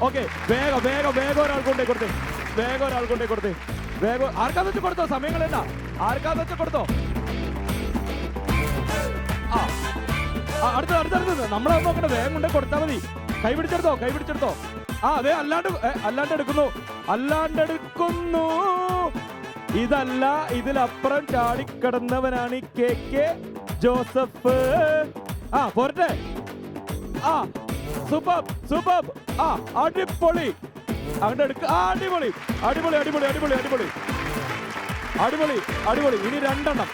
Speaker 2: ഓക്കെ. വേഗം ഒരാൾ കൊണ്ടേ കൊടുത്തേ. വേഗം ആർക്കാന്ന് വെച്ച് കൊടുത്തോ. സമയങ്ങളല്ല, ആർക്കാന്ന് വെച്ച് കൊടുത്തോ. അടുത്തത് നമ്മളെ നോക്കണ്ട, വേഗം കൊണ്ട് കൊടുത്താൽ മതി. കൈ പിടിച്ചെടുത്തോ. ആ അതെ, അല്ലാണ്ട് എടുക്കുന്നു. ഇതല്ല, ഇതിലപ്പുറം ചാടിക്കടന്നവനാണ് KK ജോസഫ്. ആ പോരട്ടെ. ആ സൂപ്പർ. ആ അടിപൊളി. അങ്ങോട്ട് എടുക്ക. അടിപൊളി. ഇനി രണ്ടെണ്ണം.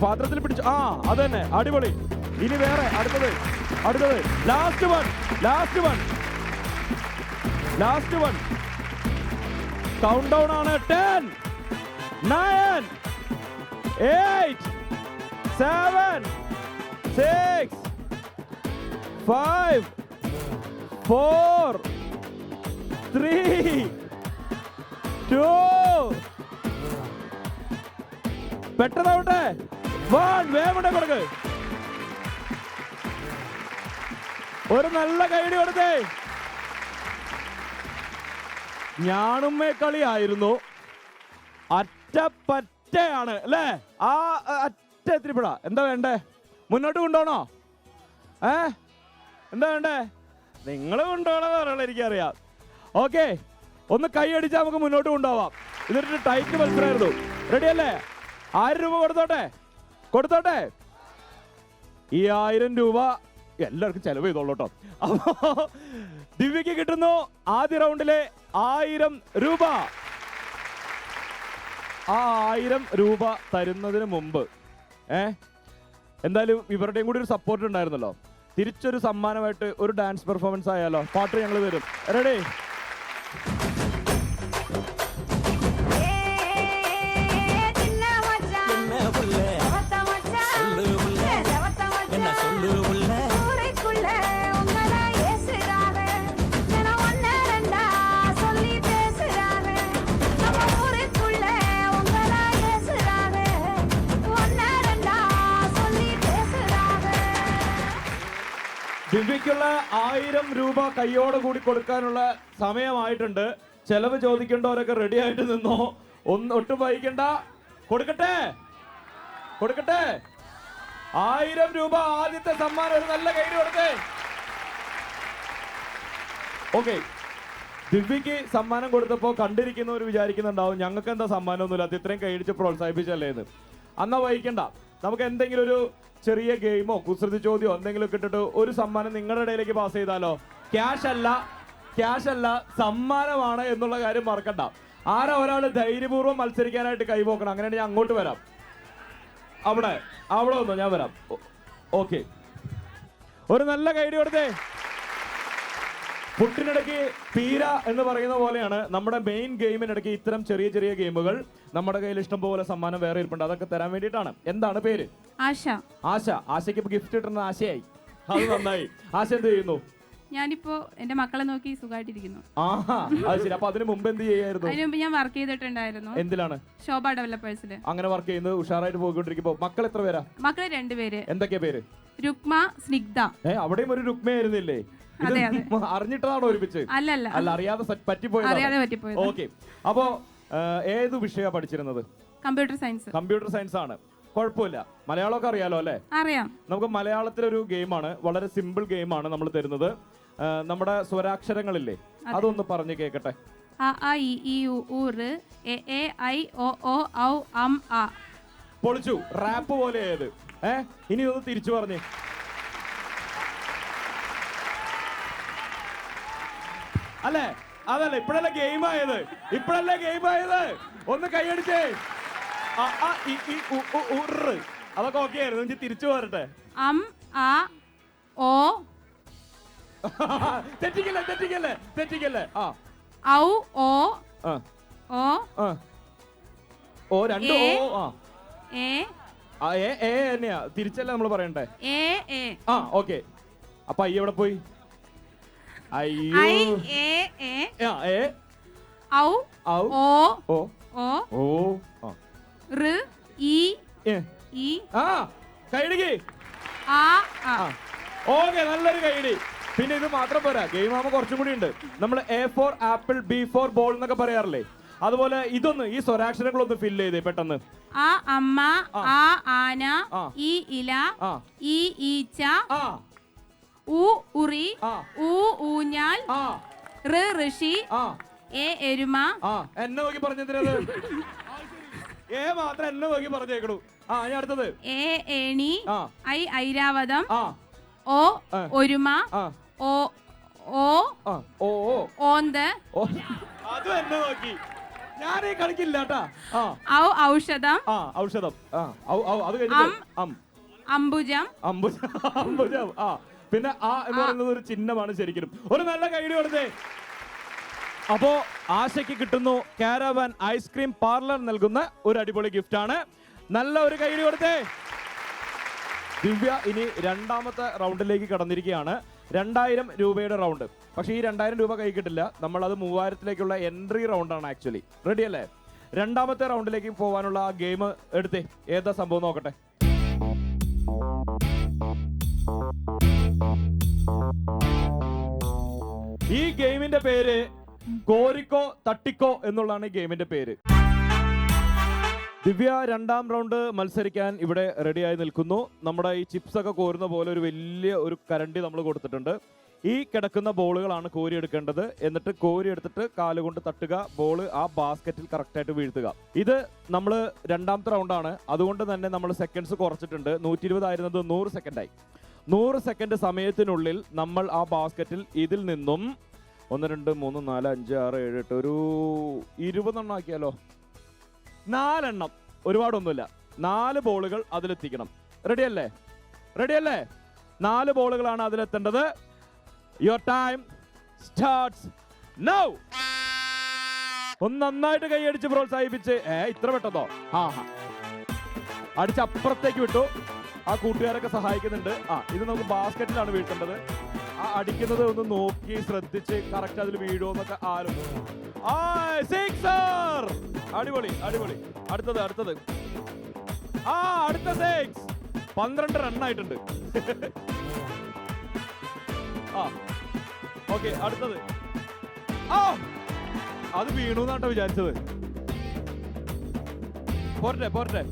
Speaker 2: പാത്രത്തിൽ പിടിച്ചു. ആ അത് തന്നെ, അടിപൊളി. ഇനി വേറെ അടുത്തത് ലാസ്റ്റ് വൺ. കൗണ്ട് ഡൗൺ ആണ്. 10 9 8 7 6 5 4 3 2 പെട്ടെന്നാവട്ടെ. 1 വേഗം കൊടുക്ക്. ഒരു നല്ല കൈഡി കൊടുത്തേ. ഞാനുമ്മേ കളിയായിരുന്നു. അറ്റപ്പറ്റയാണ് അല്ലേ? ആ അറ്റ എത്തിരിപ്പെടാ. എന്താ വേണ്ടേ? മുന്നോട്ട് കൊണ്ടുപോകണോ? എന്താ വേണ്ടേ? നിങ്ങൾ കൊണ്ടുപോകണമെന്ന് പറയുന്നത് എനിക്കറിയാം. ഓക്കെ, ഒന്ന് കൈ അടിച്ചാൽ നമുക്ക് മുന്നോട്ട് കൊണ്ടുപോവാം. ഇതൊരു ടൈറ്റ് മത്സരമായിരുന്നു. റെഡി അല്ലേ? 1000 രൂപ കൊടുത്തോട്ടെ. ഈ 1000 രൂപ എല്ലാവർക്കും ചെലവ് ചെയ്തോളൂ കേട്ടോ. അപ്പോ ദിവ്യക്ക് കിട്ടുന്നു ആദ്യ റൗണ്ടിലെ 1000 രൂപ. ആ 1000 രൂപ തരുന്നതിന് മുമ്പ് എന്തായാലും ഇവരുടെയും കൂടി ഒരു സപ്പോർട്ട് ഉണ്ടായിരുന്നല്ലോ. തിരിച്ചൊരു സമ്മാനമായിട്ട് ഒരു ഡാൻസ് പെർഫോമൻസ് ആയാലോ? പാട്ട് ഞങ്ങൾ തരും. റെഡി? ദിവ്യക്കുള്ള 1000 രൂപ കയ്യോട് കൂടി കൊടുക്കാനുള്ള സമയമായിട്ടുണ്ട്. ചെലവ് ചോദിക്കേണ്ടവരൊക്കെ റെഡി ആയിട്ട് നിന്നോ. ഒട്ടും വൈകണ്ട. കൊടുക്കട്ടെ. 1000 രൂപ ആദ്യത്തെ സമ്മാനം. ഒരു നല്ല കൈ കൊടുത്തേ. ഓക്കെ, ദിവ്യക്ക് സമ്മാനം കൊടുത്തപ്പോ കണ്ടിരിക്കുന്നവർ വിചാരിക്കുന്നുണ്ടാവും ഞങ്ങൾക്ക് എന്താ സമ്മാനമൊന്നുമില്ല, അത് ഇത്രയും കൈയടിച്ച് പ്രോത്സാഹിപ്പിച്ചല്ലേ എന്ന്. അന്നാ വഹിക്കണ്ട. നമുക്ക് എന്തെങ്കിലും ഒരു ചെറിയ ഗെയിമോ കുസൃതി ചോദ്യമോ എന്തെങ്കിലും ഇട്ടിട്ട് ഒരു സമ്മാനം നിങ്ങളുടെ ഇടയിലേക്ക് പാസ് ചെയ്താലോ? ക്യാഷ് അല്ല, സമ്മാനമാണ് എന്നുള്ള കാര്യം മറക്കണ്ട. ഒരാൾ ധൈര്യപൂർവ്വം മത്സരിക്കാനായിട്ട് കൈപോക്കണം. അങ്ങനെയാണെങ്കിൽ ഞാൻ അങ്ങോട്ട് വരാം. അവിടെ വന്നോ, ഞാൻ വരാം. ഓക്കെ, ഒരു നല്ല കൈഡി കൊടുത്തേ. പുട്ടിനിടയ്ക്ക് പീര എന്ന് പറയുന്ന പോലെയാണ് നമ്മുടെ മെയിൻ ഗെയിമിനിടയ്ക്ക് ഇത്തരം ചെറിയ ചെറിയ ഗെയിമുകൾ. നമ്മുടെ കയ്യിൽ ഇഷ്ടം പോലെ സമ്മാനം വേറെ ഇരിപ്പുണ്ട്. അതൊക്കെ തരാൻ വേണ്ടിയിട്ടാണ്. എന്താണ് പേര്? ആശയ്ക്ക് ഇപ്പൊ ഗിഫ്റ്റ് കിട്ടുന്ന ആശയായി. അത് നന്നായി. ആശ എന്ത് ചെയ്യുന്നു?
Speaker 5: ഞാനിപ്പോ എന്റെ മക്കളെ നോക്കി സുഖമായിട്ടിരിക്കുന്നു.
Speaker 2: ആഹാ, അത് ശരി. അപ്പൊ അതിന് മുമ്പ് എന്ത് ചെയ്യായിരുന്നു?
Speaker 5: അതിന് മുമ്പ് ഞാൻ വർക്ക് ചെയ്തിട്ടുണ്ടായിരുന്നു.
Speaker 2: എന്തിലാണ്?
Speaker 5: ശോഭ ഡെവലപ്പേഴ്സില്.
Speaker 2: അങ്ങനെ വർക്ക് ചെയ്യുന്നത് ഉഷാറായിട്ട് പോയിക്കൊണ്ടിരിക്കുമ്പോ മക്കൾ എത്ര പേരാ?
Speaker 5: മക്കള് 2 പേര്.
Speaker 2: എന്തൊക്കെയാ പേര്?
Speaker 5: രുക്മ, സ്നിഗ്ധ.
Speaker 2: അവിടെയും ഒരു രുക്മയായിരുന്നില്ലേ? അറിഞ്ഞിട്ടതാണോ ഒരുമിച്ച്?
Speaker 5: അല്ല,
Speaker 2: അറിയാതെ പറ്റിപ്പോയത്. ഓക്കെ, അപ്പോ ഏത് വിഷയമാണ് പഠിച്ചിരുന്നത്? കമ്പ്യൂട്ടർ സയൻസ് ആണ്. കുഴപ്പമില്ല. മലയാളമൊക്കെ അറിയാലോ അല്ലേ?
Speaker 5: അറിയാം.
Speaker 2: നമുക്ക് മലയാളത്തിലൊരു ഗെയിമാണ്, വളരെ സിമ്പിൾ ഗെയിമാണ് നമ്മൾ തരുന്നത്. നമ്മുടെ സ്വരാക്ഷരങ്ങളില്ലേ, അതൊന്ന് പറഞ്ഞു കേക്കട്ടെ.
Speaker 5: അ ആ ഇ ഈ ഉ ഊ ഋ എ എ ഐ ഒ ഓ ഔ അം ആ.
Speaker 2: പൊളിച്ചു. റാപ്പ് പോലെ ഏത്? ഇനി ഒന്ന് തിരിച്ചു പറഞ്ഞേ. അല്ലേ? അതല്ല, ഇപ്പഴല്ലേ ഗെയിം ആയത്. ഒന്ന് കൈയടിച്ചേ. അതൊക്കെ ഓക്കെ ആയിരുന്നു. എനിക്ക് തിരിച്ചു പോരട്ടെ.
Speaker 5: അം ആ ഓ.
Speaker 2: തെറ്റിക്കല്ലേ.
Speaker 5: ഔ ഓ ഓ
Speaker 2: ഓ. 2 ഓ.
Speaker 5: എ
Speaker 2: തന്നെയാ. തിരിച്ചല്ലേ നമ്മൾ പറയണ്ടേ? ഓക്കെ. അപ്പൊ അയ്യ എവിടെ പോയി? അയ്യോ.
Speaker 5: ഔ ഓ
Speaker 2: ഓ
Speaker 5: ഋ ഈ ഈ
Speaker 2: കൈയിടിക്ക്. ഓക്കെ, നല്ലൊരു കൈയിടി. പിന്നെ ഇത് മാത്രം പോരാ, ഗെയിം ആകുമ്പോൾ കുറച്ചും കൂടി ഉണ്ട്. നമ്മൾ A for apple, B for ball എന്നൊക്കെ പറയാറില്ലേ? അതുപോലെ ഇതൊന്ന് ഈ സ്വരാക്ഷരങ്ങളൊന്ന് ഫില്ല് ചെയ്തേ പെട്ടെന്ന്.
Speaker 5: ആ അമ്മ, ആ ആന,
Speaker 2: ആ.
Speaker 5: ഈ ഇല,
Speaker 2: ആ
Speaker 5: ഈ ഈച്ച,
Speaker 2: ആ
Speaker 5: ഊ ഉറി,
Speaker 2: ആ
Speaker 5: ഊ ഊഞ്ഞാൽ,
Speaker 2: ആ
Speaker 5: ഋഷി,
Speaker 2: ആ
Speaker 5: എ എരുമ,
Speaker 2: ആ എന്നെ നോക്കി പറഞ്ഞത് ഏ മാത്രം എന്നെ നോക്കി പറഞ്ഞേക്കണു. ആ ഞാൻ അടുത്തത്
Speaker 5: എ ഏണി,
Speaker 2: ആ
Speaker 5: ഐ ഐരാവതം,
Speaker 2: ആ
Speaker 5: ഓ ഒരുമ,
Speaker 2: ആ
Speaker 5: ഓ ഓ
Speaker 2: ആ ഓ ഓ
Speaker 5: ഓന്ത്,
Speaker 2: ഓ അതും എന്നെ നോക്കി. ഞാൻ ഈ കളിക്കില്ല കേട്ടാ. ആ
Speaker 5: ഔ ഔഷധം,
Speaker 2: ആ ഔഷധം. ആ അത് കഴിഞ്ഞിട്ട്
Speaker 5: അംബുജം,
Speaker 2: അംബുജം. ആ പിന്നെ ആ എന്ന് പറയുന്നത് ഒരു ചിഹ്നമാണ് ശരിക്കും. ഒരു നല്ല കൈഡി കൊടുത്തേ. അപ്പോ ആശയ്ക്ക് കിട്ടുന്നു കാരവാൻ ഐസ്ക്രീം പാർലർ നൽകുന്ന ഒരു അടിപൊളി ഗിഫ്റ്റ് ആണ്. നല്ല ഒരു കൈഡി കൊടുത്തേ. ദിവ്യ ഇനി രണ്ടാമത്തെ റൗണ്ടിലേക്ക് കടന്നിരിക്കുകയാണ്. 2000 രൂപയുടെ റൗണ്ട്. പക്ഷേ ഈ 2000 രൂപ കൈ കിട്ടില്ല. നമ്മൾ അത് 3000ലേക്കുള്ള എൻട്രി റൗണ്ടാണ് ആക്ച്വലി. റെഡി അല്ലേ? രണ്ടാമത്തെ റൗണ്ടിലേക്ക് പോകാനുള്ള ആ ഗെയിം എടുത്തേ. ഏതാ സംഭവം നോക്കട്ടെ. ഈ ഗെയിമിന്റെ പേര് കോരിക്കോ തട്ടിക്കോ എന്നുള്ളതാണ് ഈ ഗെയിമിന്റെ പേര്. ദിവ്യ രണ്ടാം റൗണ്ട് മത്സരിക്കാൻ ഇവിടെ റെഡിയായി നിൽക്കുന്നു. നമ്മുടെ ഈ ചിപ്സ് ഒക്കെ കോരുന്ന പോലെ ഒരു വലിയ ഒരു കരണ്ടി നമ്മൾ കൊടുത്തിട്ടുണ്ട്. ഈ കിടക്കുന്ന ബോളുകളാണ് കോരി എടുക്കേണ്ടത്. എന്നിട്ട് കോരി എടുത്തിട്ട് കാലുകൊണ്ട് തട്ടുക, ബോള് ആ ബാസ്ക്കറ്റിൽ കറക്റ്റായിട്ട് വീഴ്ത്തുക. ഇത് നമ്മൾ രണ്ടാമത്തെ റൗണ്ടാണ്. അതുകൊണ്ട് തന്നെ നമ്മൾ സെക്കൻഡ്സ് കുറച്ചിട്ടുണ്ട്. 120 ആയിരുന്നത് 100 സെക്കൻഡായി. 100 സെക്കൻഡ് സമയത്തിനുള്ളിൽ നമ്മൾ ആ ബാസ്ക്കറ്റിൽ ഇതിൽ നിന്നും 1 2 3 4 5 6 7 8 ഒരു 20 എണ്ണം ആക്കിയാലോ? 4 എണ്ണം, ഒരുപാടൊന്നുമില്ല. 4 ബോളുകൾ അതിലെത്തിക്കണം. റെഡിയല്ലേ? റെഡിയല്ലേ? 4 ബോളുകളാണ് അതിലെത്തേണ്ടത്. Your time starts now. ഒന്ന് നന്നായിട്ട് കൈയടിച്ച് പ്രോത്സാഹിപ്പിച്ച്. ഇത്ര പെട്ടെന്നോ? അടിച്ച് അപ്പുറത്തേക്ക് വിട്ടു. ആ കൂട്ടുകാരൊക്കെ സഹായിക്കുന്നുണ്ട്. ഇത് നമുക്ക് ബാസ്ക്കറ്റിലാണ് വീഴ്ത്തേണ്ടത്. ആ അടിക്കുന്നത് ഒന്ന് നോക്കി ശ്രദ്ധിച്ച് കറക്റ്റ് അതിൽ വീഴുമോന്നൊക്കെ സിക്സർ. അടിപൊളി അടിപൊളി. അടുത്തത് അടുത്തത്. അടുത്ത 6. 12 റണ്ണായിട്ടുണ്ട്. ഓക്കെ അടുത്തത്. അത് വീണു എന്നാട്ടോ വിചാരിച്ചത്. പോരട്ടെ പോരട്ടെ.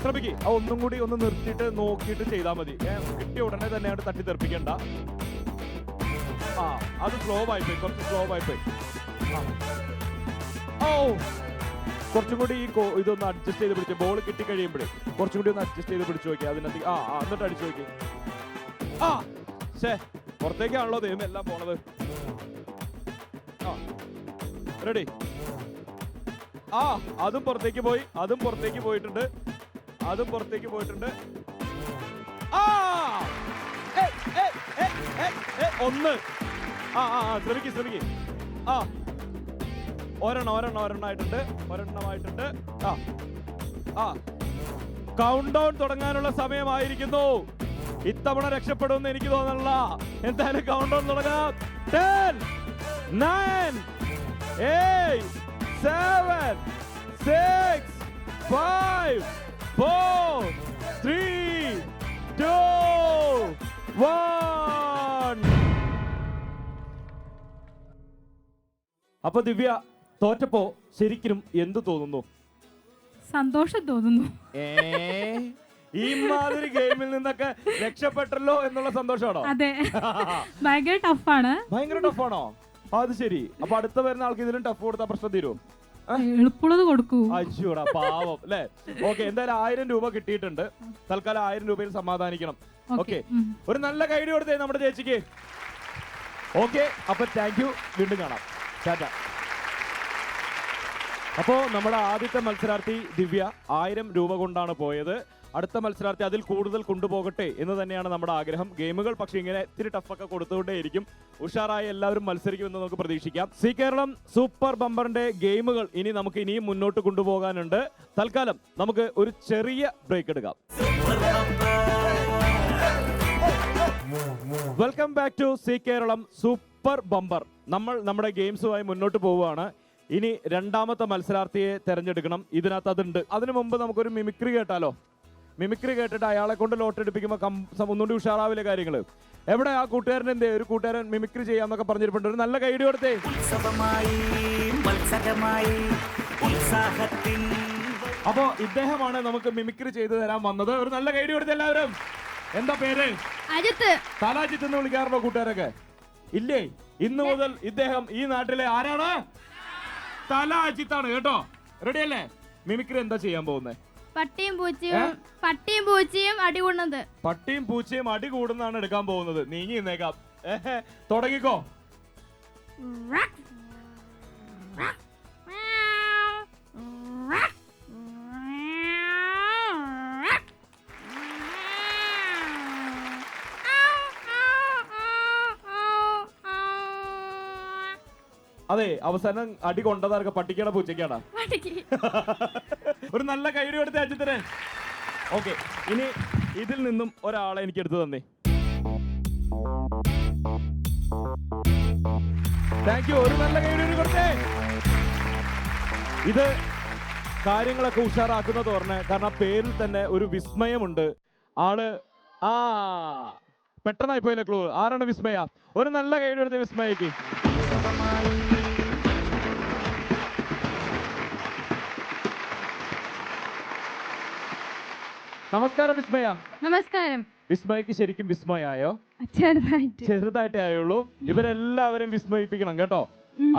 Speaker 2: ശ്രമിക്ക്. ഒന്നും കൂടി ഒന്ന് നിർത്തിയിട്ട് നോക്കിയിട്ട് ചെയ്താൽ മതി. കിട്ടിയ ഉടനെ തന്നെ അങ്ങോട്ട് തട്ടി തെറിപ്പിക്കണ്ട. അത് സ്ലോ ആയിപ്പോയി, കുറച്ച് സ്ലോ ആയിപ്പോയി. കുറച്ചും കൂടി ഈ ഇതൊന്ന് അഡ്ജസ്റ്റ് ചെയ്ത് പിടിച്ച് ബോൾ കിട്ടി കഴിയുമ്പോഴേ കുറച്ചും കൂടി ഒന്ന് അഡ്ജസ്റ്റ് ചെയ്ത് പിടിച്ചു നോക്കി. അതിനകത്ത് എന്നിട്ട് അടിച്ചു നോക്കി. പുറത്തേക്കാണല്ലോ ദൈവം എല്ലാം പോണത്. റെഡി. അതും പുറത്തേക്ക് പോയി. അതും പുറത്തേക്ക് പോയിട്ടുണ്ട്. അതും പുറത്തേക്ക് പോയിട്ടുണ്ട്. 1. ശ്രമിക്ക് ശ്രമിക്ക്. ഒരെണ്ണമായിട്ടുണ്ട്. കൗണ്ട് ഡൗൺ തുടങ്ങാനുള്ള സമയമായിരിക്കുന്നു. ഇത്തവണ രക്ഷപ്പെടുമെന്ന് എനിക്ക് തോന്നണില്ല. എന്തായാലും കൗണ്ട് ഡൗൺ തുടങ്ങാം. 10 9 8 7 6 5 4 3 2 1. അപ്പൊ ദിവ്യ തോറ്റപ്പോ ശരിക്കും എന്ത് തോന്നുന്നു?
Speaker 5: സന്തോഷം തോന്നുന്നു.
Speaker 2: ഈ മാതിരി ഗെയിമിൽ നിന്നൊക്കെ രക്ഷപ്പെട്ടല്ലോ എന്നുള്ള സന്തോഷമാണോ?
Speaker 5: അതെ. ഭയങ്കര ടഫാണ്.
Speaker 2: ഭയങ്കര ടഫാണോ? അത് ശരി. അപ്പൊ അടുത്ത വരുന്ന ആൾക്ക് ഇതിലും ടഫ് കൊടുത്താൽ പ്രശ്നം തീരുമോ?
Speaker 5: എളുപ്പമുള്ളത് കൊടുക്കൂ.
Speaker 2: അയ്യോടാ പാവം അല്ലേ. ഓക്കെ, എന്തായാലും 1000 രൂപ കിട്ടിയിട്ടുണ്ട്. തൽക്കാലം 1000 രൂപയിൽ സമാധാനിക്കണം. ഓക്കെ, ഒരു നല്ല കൈഡി കൊടുത്തേ നമ്മുടെ ചേച്ചിക്ക്. ഓക്കെ, അപ്പൊ താങ്ക് യു. വീണ്ടും കാണാം. ടാറ്റാ. അപ്പോ നമ്മുടെ ആദ്യത്തെ മത്സരാർത്ഥി ദിവ്യ 1000 രൂപ കൊണ്ടാണ് പോയത്. അടുത്ത മത്സരാർത്ഥി അതിൽ കൂടുതൽ കൊണ്ടുപോകട്ടെ എന്ന് തന്നെയാണ് നമ്മുടെ ആഗ്രഹം. ഗെയിമുകൾ പക്ഷേ ഇങ്ങനെ ഇത്തിരി ടഫൊക്കെ കൊടുത്തുകൊണ്ടേയിരിക്കും. ഉഷാറായി എല്ലാവരും മത്സരിക്കുമെന്ന് നമുക്ക് പ്രതീക്ഷിക്കാം. സി കേരളം സൂപ്പർ ബമ്പറിന്റെ ഗെയിമുകൾ നമുക്ക് ഇനിയും മുന്നോട്ട് കൊണ്ടുപോകാനുണ്ട്. തൽക്കാലം നമുക്ക് ഒരു ചെറിയ ബ്രേക്ക് എടുക്കാം. Welcome back to C Keralam super bumper. നമ്മൾ നമ്മുടെ ഗെയിംസുമായി മുന്നോട്ട് പോവുകയാണ്. ഇനി രണ്ടാമത്തെ മത്സരാർത്ഥിയെ തെരഞ്ഞെടുക്കണം. ഇതിനകത്ത് അതുണ്ട്. അതിനു മുമ്പ് നമുക്കൊരു മിമിക്രി കേട്ടാലോ? മിമിക്രി കേട്ടിട്ട് അയാളെ കൊണ്ട് ലോട്ട് എടുപ്പിക്കുമ്പോൾ ഒന്നുകൂടി ഉഷാറാവില്ലേ കാര്യങ്ങൾ? എവിടെ ആ കൂട്ടുകാരൻ? എന്തേ ഒരു കൂട്ടുകാരൻ മിമിക്രി ചെയ്യാന്നൊക്കെ പറഞ്ഞിട്ടുണ്ട്. ഒരു നല്ല കൈഡി കൊടുത്തേ.
Speaker 1: ഉത്സവമായി മത്സരമായി ഉത്സാഹത്തിൻ.
Speaker 2: അപ്പോ ഇദ്ദേഹമാണ് നമുക്ക് മിമിക്രി ചെയ്തു തരാൻ വന്നത്. ഒരു നല്ല കൈഡി കൊടുത്ത എല്ലാവരും. എന്താ പേര്?
Speaker 5: അജിത്ത്.
Speaker 2: തലാജിത്ത് എന്ന് വിളിക്കാറുണ്ടോ കൂട്ടുകാരൊക്കെ? ഇല്ലേ? ഇന്ന് മുതൽ ഇദ്ദേഹം ഈ നാട്ടിലെ ആരാണ്? തലാജിത്താണ് കേട്ടോ. റെഡി അല്ലേ? മിമിക്രി എന്താ ചെയ്യാൻ പോകുന്നത്?
Speaker 5: പട്ടിയും പൂച്ചയും അടി കൂടുന്നത്.
Speaker 2: പട്ടിയും പൂച്ചയും അടി കൂടുന്നാണ് എടുക്കാൻ പോകുന്നത്. നീങ്ങി നിന്നേക്കാം. തുടങ്ങിക്കോ. അതെ, അവസാനം അടി കൊണ്ടതാർക്ക്? പട്ടിക്കാണോ പൂച്ചയ്ക്കാണോ? ഒരു നല്ല കൈഡി കൊടുത്ത അജിത്തിന്. ഓക്കെ, ഇനി ഇതിൽ നിന്നും ഒരാളെ എനിക്ക് എടുത്തു തന്നേ. Thank you. ഒരു നല്ല കൈഡി കൊടുത്തേ. ഇത് കാര്യങ്ങളൊക്കെ ഉഷാറാക്കുന്നത് പറഞ്ഞേ, കാരണം പേരിൽ തന്നെ ഒരു വിസ്മയമുണ്ട്. ആള് പെട്ടെന്നായി പോയില്ലേ ക്ലൂ. ആരാണ് വിസ്മയ? ഒരു നല്ല കൈഡി കൊടുത്ത വിസ്മയക്ക്. നമസ്കാരം വിസ്മയ.
Speaker 5: നമസ്കാരം.
Speaker 2: വിസ്മയക്ക് ശരിക്കും വിസ്മയായോ? ചെറുതായിട്ടേ ആയുള്ളൂ. ഇവരെല്ലാവരും വിസ്മയിപ്പിക്കണം കേട്ടോ.